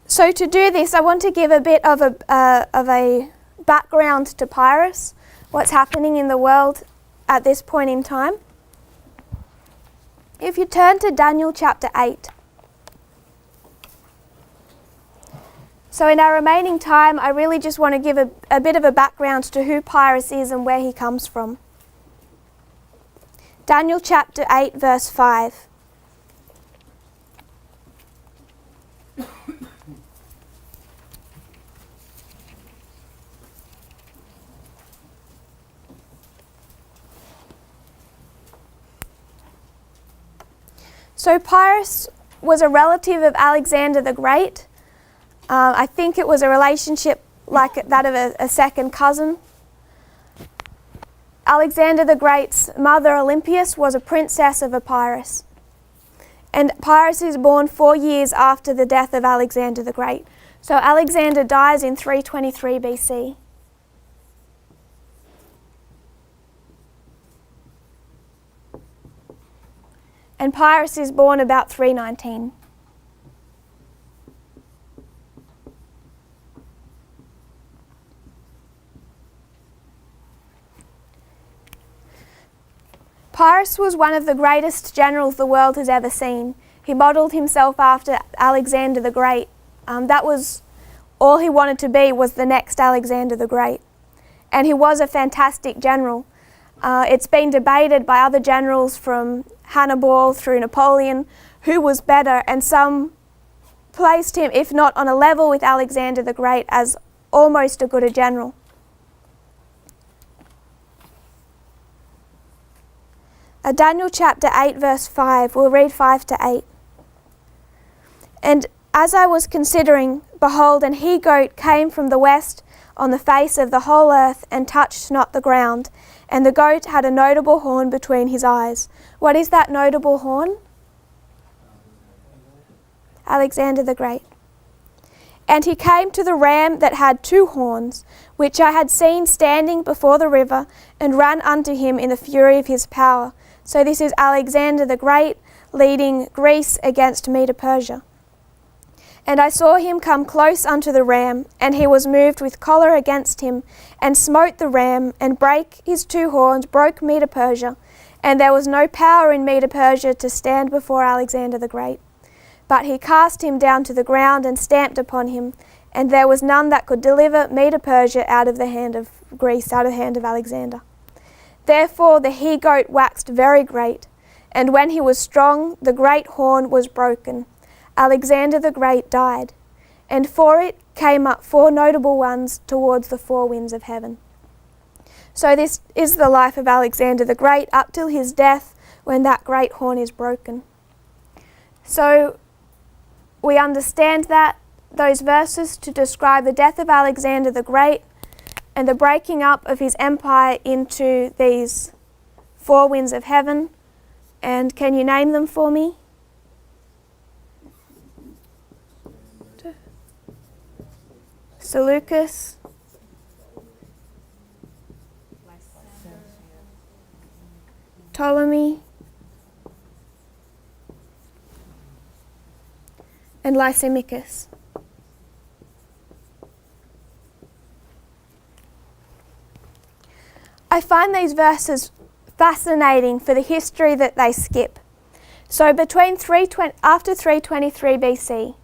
Speaker 1: So to do this, I want to give a bit of a background to Pyrrhus, what's happening in the world at this point in time. If you turn to Daniel chapter 8. So in our remaining time, I really just want to give a bit of a background to who Pyrrhus is and where he comes from. Daniel chapter 8, verse 5. So Pyrrhus was a relative of Alexander the Great. I think it was a relationship like that of a second cousin. Alexander the Great's mother, Olympias, was a princess of Epirus. And Pyrrhus is born 4 years after the death of Alexander the Great. So Alexander dies in 323 BC. And Pyrrhus is born about 319. Pyrrhus was one of the greatest generals the world has ever seen. He modelled himself after Alexander the Great. That was all he wanted to be, was the next Alexander the Great. And he was a fantastic general. It's been debated by other generals from Hannibal through Napoleon who was better, and some placed him, if not on a level with Alexander the Great, as almost as good a general. Daniel chapter 8 verse 5, we'll read 5 to 8. And as I was considering, behold, an he-goat came from the west on the face of the whole earth and touched not the ground, and the goat had a notable horn between his eyes. What is that notable horn? Alexander the Great. And he came to the ram that had 2 horns, which I had seen standing before the river, and ran unto him in the fury of his power. So this is Alexander the Great leading Greece against Medo-Persia. And I saw him come close unto the ram, and he was moved with choler against him, and smote the ram, and brake his 2 horns, broke Medo-Persia. And there was no power in Medo-Persia to stand before Alexander the Great. But he cast him down to the ground and stamped upon him, and there was none that could deliver Medo-Persia out of the hand of Greece, out of the hand of Alexander. Therefore the he-goat waxed very great, and when he was strong, the great horn was broken. Alexander the Great died, and for it came up 4 notable ones towards the 4 winds of heaven. So this is the life of Alexander the Great up till his death, when that great horn is broken. So we understand that those verses to describe the death of Alexander the Great and the breaking up of his empire into these 4 winds of heaven. And can you name them for me? Seleucus, Ptolemy, and Lysimachus. I find these verses fascinating for the history that they skip. So after 323 BC,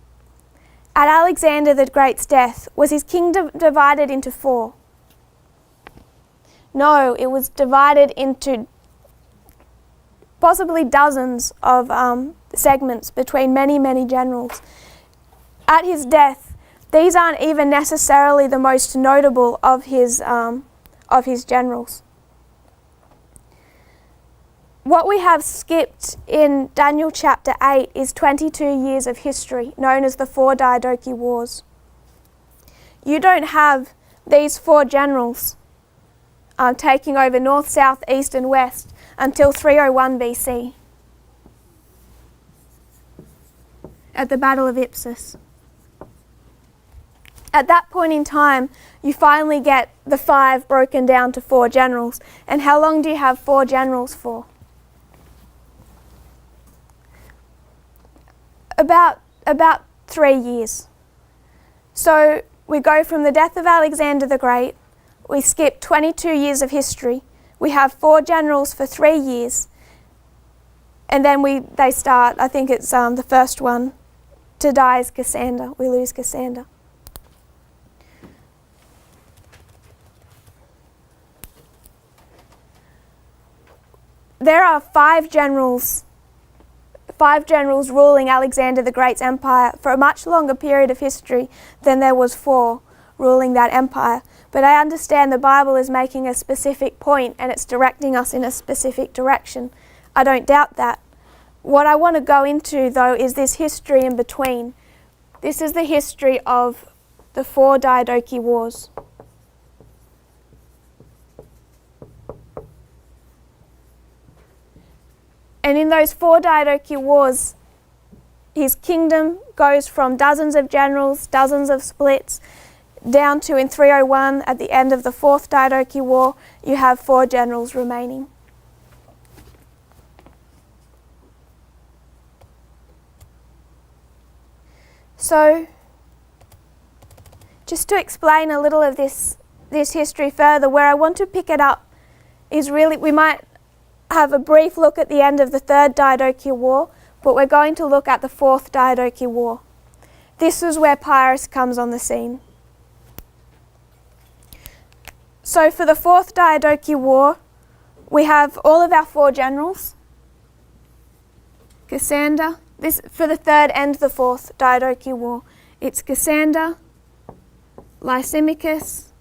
Speaker 1: at Alexander the Great's death, was his kingdom divided into 4? No, it was divided into possibly dozens of segments between many, many generals. At his death, these aren't even necessarily the most notable of his generals. What we have skipped in Daniel chapter 8 is 22 years of history, known as the 4 Diadochi Wars. You don't have these 4 generals taking over north, south, east and west until 301 BC at the Battle of Ipsus. At that point in time, you finally get the 5 broken down to 4 generals. And how long do you have 4 generals for? About 3 years. So we go from the death of Alexander the Great, we skip 22 years of history, we have 4 generals for 3 years, and then they start, I think it's the first one to die is Cassander. We lose Cassander. There are 5 generals ruling Alexander the Great's empire for a much longer period of history than there was 4 ruling that empire. But I understand the Bible is making a specific point and it's directing us in a specific direction. I don't doubt that. What I want to go into, though, is this history in between. This is the history of the 4 Diadochi Wars. And in those 4 Diadochi Wars, his kingdom goes from dozens of generals, dozens of splits, down to in 301, at the end of the 4th Diadochi War, you have 4 generals remaining. So, just to explain a little of this history further, where I want to pick it up is really, we might have a brief look at the end of the 3rd Diadochi War, but we're going to look at the 4th Diadochi War. This is where Pyrrhus comes on the scene. So for the 4th Diadochi War, we have all of our 4 generals. Cassander, this for the 3rd and the 4th Diadochi War. It's Cassander, Lysimachus,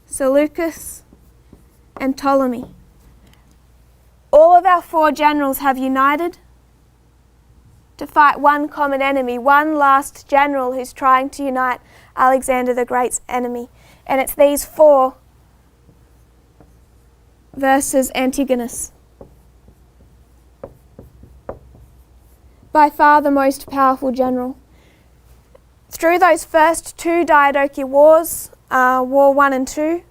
Speaker 1: Seleucus, and Ptolemy. All of our 4 generals have united to fight one common enemy, one last general who's trying to unite Alexander the Great's enemy. And it's these 4 versus Antigonus. By far the most powerful general. Through those first 2 Diadochi Wars, War 1 and 2,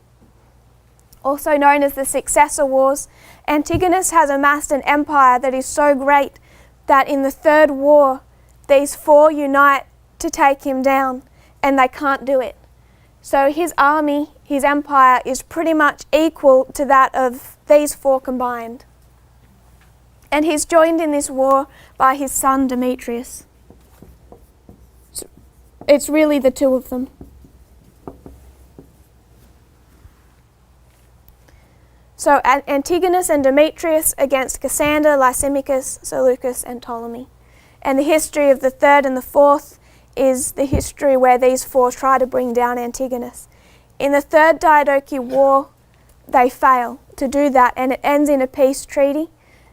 Speaker 1: also known as the Successor Wars, Antigonus has amassed an empire that is so great that in the 3rd war, these 4 unite to take him down, and they can't do it. So his army, his empire, is pretty much equal to that of these 4 combined. And he's joined in this war by his son Demetrius. It's really the 2 of them. So Antigonus and Demetrius against Cassander, Lysimachus, Seleucus and Ptolemy. And the history of the 3rd and the 4th is the history where these 4 try to bring down Antigonus. In the 3rd Diadochi War, they fail to do that, and it ends in a peace treaty.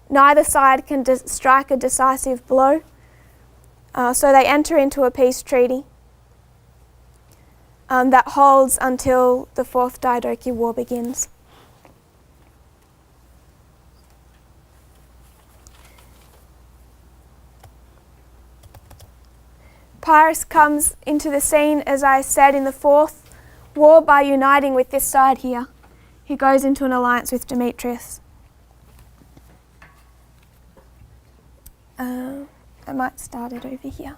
Speaker 1: Neither side can strike a decisive blow, so they enter into a peace treaty that holds until the 4th Diadochi War begins. Pyrrhus comes into the scene, as I said, in the 4th war by uniting with this side here. He goes into an alliance with Demetrius. I might start it over here.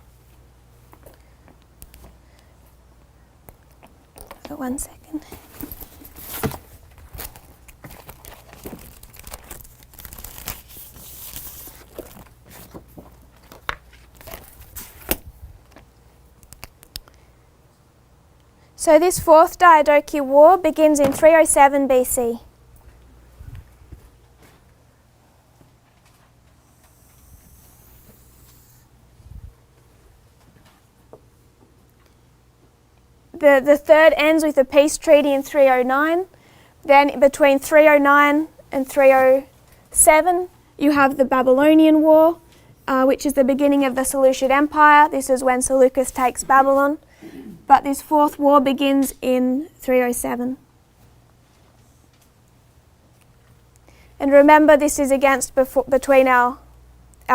Speaker 1: So 1 second. So this fourth Diadochi War begins in 307 BC. The third ends with a peace treaty in 309. Then between 309 and 307 you have the Babylonian War, which is the beginning of the Seleucid Empire. This is when Seleucus takes Babylon. But this fourth war begins in 307. And remember, this is between our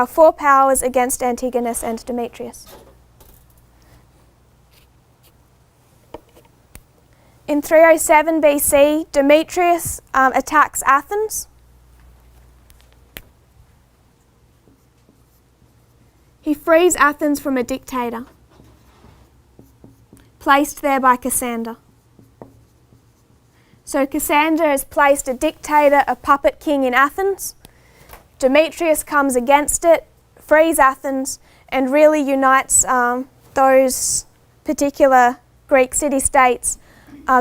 Speaker 1: four powers against Antigonus and Demetrius. In 307 BC, Demetrius attacks Athens. He frees Athens from a dictator, placed there by Cassander. So Cassander has placed a dictator, a puppet king in Athens. Demetrius comes against it, frees Athens, and really unites those particular Greek city-states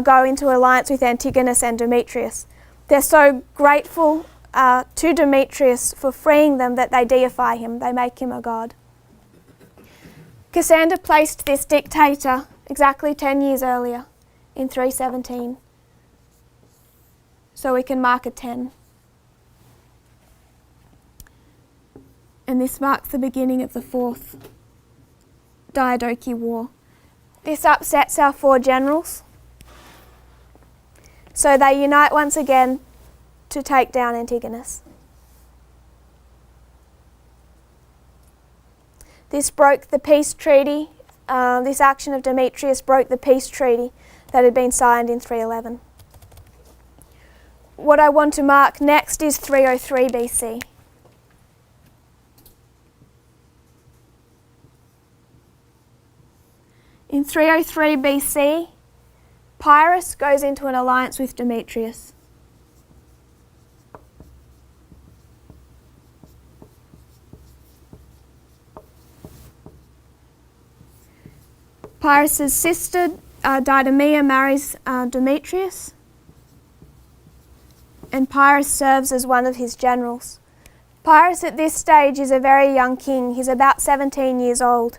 Speaker 1: go into alliance with Antigonus and Demetrius. They're so grateful to Demetrius for freeing them that they deify him, they make him a god. Cassander placed this dictator exactly 10 years earlier, in 317. So we can mark a 10. And this marks the beginning of the fourth Diadochi War. This upsets our four generals. So they unite once again to take down Antigonus. This broke the peace treaty. This action of Demetrius broke the peace treaty that had been signed in 311. What I want to mark next is 303 BC. In 303 BC, Pyrrhus goes into an alliance with Demetrius. Pyrrhus's sister, Didymaea, marries Demetrius, and Pyrrhus serves as one of his generals. Pyrrhus at this stage is a very young king. He's about 17 years old.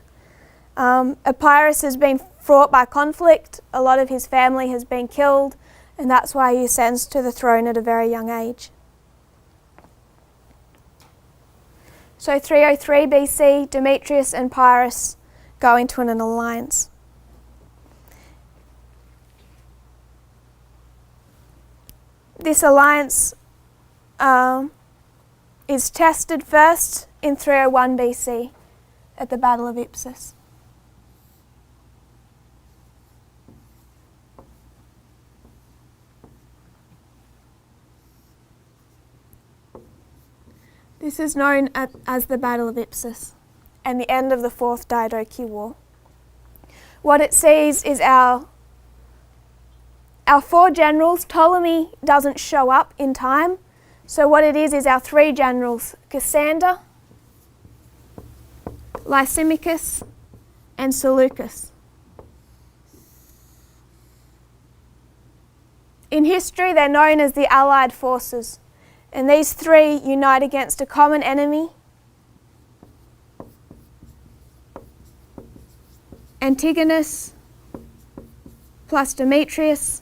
Speaker 1: Pyrrhus has been fraught by conflict. A lot of his family has been killed, and that's why he ascends to the throne at a very young age. So 303 BC, Demetrius and Pyrrhus go into an alliance. This alliance is tested first in 301 BC at the Battle of Ipsus. This is known as the Battle of Ipsus and the end of the Fourth Diadochi War. What it sees is our four generals. Ptolemy doesn't show up in time, so what it is our three generals, Cassander, Lysimachus, and Seleucus. In history, they're known as the Allied forces, and these three unite against a common enemy, Antigonus plus Demetrius,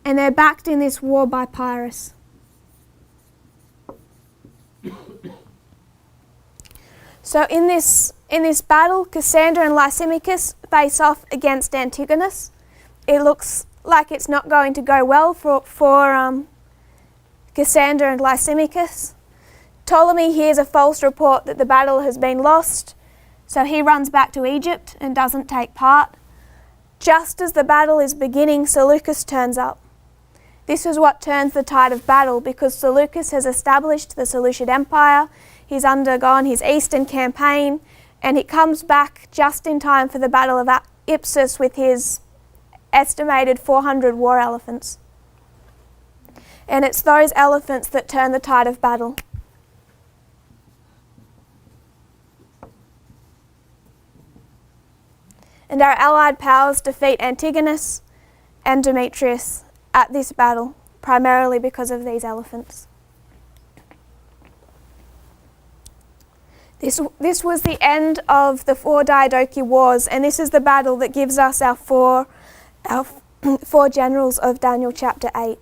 Speaker 1: and they're backed in this war by Pyrrhus. So in this battle, Cassander and Lysimachus face off against Antigonus. It looks like it's not going to go well for Cassander and Lysimachus. Ptolemy hears a false report that the battle has been lost, so he runs back to Egypt and doesn't take part. Just as the battle is beginning, Seleucus turns up. This is what turns the tide of battle, because Seleucus has established the Seleucid Empire. He's undergone his eastern campaign, and he comes back just in time for the Battle of Ipsus with his estimated 400 war elephants. And it's those elephants that turn the tide of battle. And our allied powers defeat Antigonus and Demetrius at this battle, primarily because of these elephants. This was the end of the 4 Diadochi Wars, and this is the battle that gives us our four generals of Daniel chapter 8.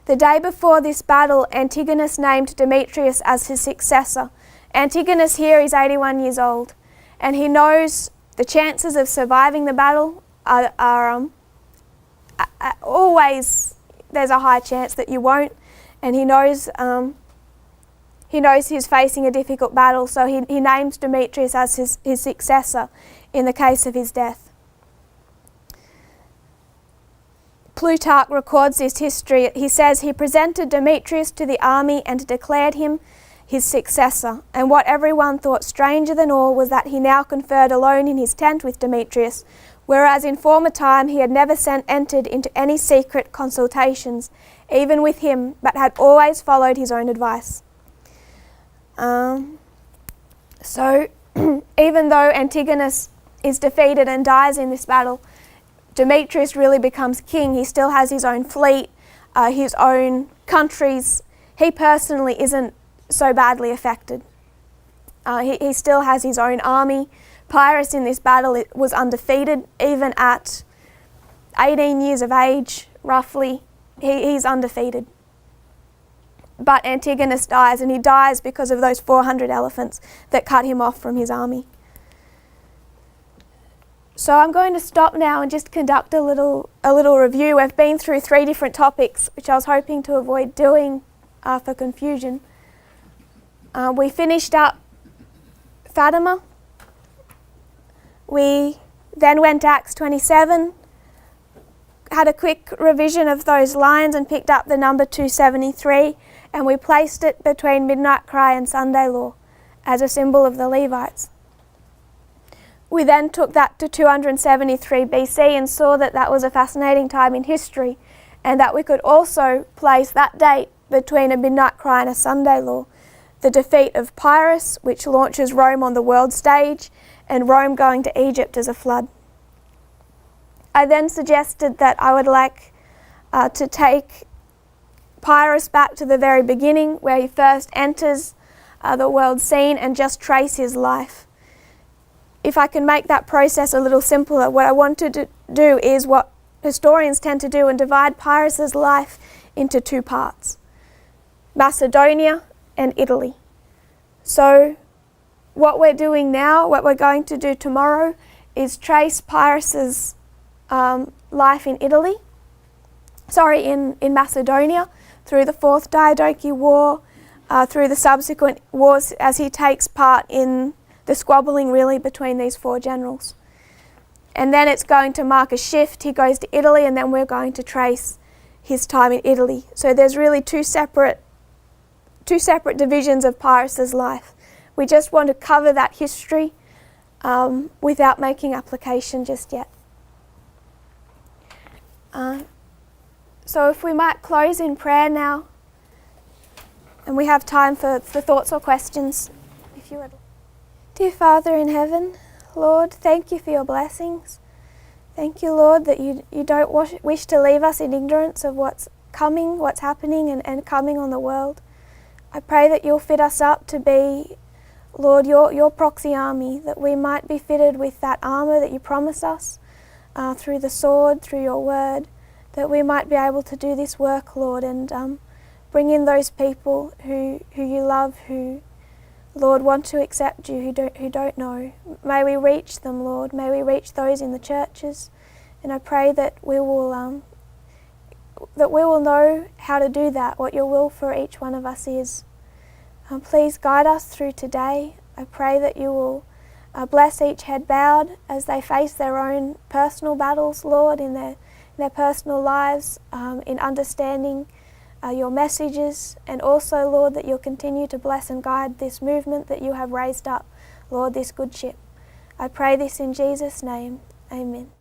Speaker 1: The day before this battle, Antigonus named Demetrius as his successor. Antigonus here is 81 years old, and he knows the chances of surviving the battle are always, there's a high chance that you won't, and he knows he's facing a difficult battle, so he names Demetrius as his successor in the case of his death. Plutarch records this history. He says he presented Demetrius to the army and declared him his successor, and what everyone thought stranger than all was that he now conferred alone in his tent with Demetrius, whereas in former time he had never entered into any secret consultations, even with him, but had always followed his own advice. So even though Antigonus is defeated and dies in this battle, Demetrius really becomes king. He still has his own fleet, his own countries. He personally isn't so badly affected. He still has his own army. Pyrrhus in this battle was undefeated, even at 18 years of age, roughly. He's undefeated. But Antigonus dies, and he dies because of those 400 elephants that cut him off from his army. So I'm going to stop now and just conduct a little review. We've been through 3 different topics, which I was hoping to avoid doing for confusion. We finished up Fatima. We then went to Acts 27, had a quick revision of those lines and picked up the number 273, and we placed it between midnight cry and Sunday law as a symbol of the Levites. We then took that to 273 BC and saw that that was a fascinating time in history, and that we could also place that date between a midnight cry and a Sunday law, the defeat of Pyrrhus, which launches Rome on the world stage, and Rome going to Egypt as a flood. I then suggested that I would like to take Pyrrhus back to the very beginning, where he first enters the world scene, and just trace his life. If I can make that process a little simpler, what I wanted to do is what historians tend to do and divide Pyrrhus's life into 2 parts: Macedonia and Italy. So what we're doing now, what we're going to do tomorrow, is trace Pyrrhus's life in Macedonia, through the 4th Diadochi War, through the subsequent wars, as he takes part in the squabbling really between these 4 generals. And then it's going to mark a shift. He goes to Italy, and then we're going to trace his time in Italy. So there's really two separate divisions of Pyrrhus's life. We just want to cover that history without making application just yet. So if we might close in prayer now, and we have time for thoughts or questions, if you would. Dear Father in heaven, Lord, thank you for your blessings. Thank you, Lord, that you don't wish to leave us in ignorance of what's coming, what's happening and coming on the world. I pray that you'll fit us up to be, Lord, your proxy army, that we might be fitted with that armour that you promise us through the sword, through your word, that we might be able to do this work, Lord, and bring in those people who you love, who, Lord, want to accept you, who don't know. May we reach them, Lord. May we reach those in the churches. And I pray that we will know how to do that, what your will for each one of us is. Please guide us through today. I pray that you will bless each head bowed as they face their own personal battles, Lord, in their personal lives, in understanding your messages, and also, Lord, that you'll continue to bless and guide this movement that you have raised up, Lord, this good ship. I pray this in Jesus' name. Amen.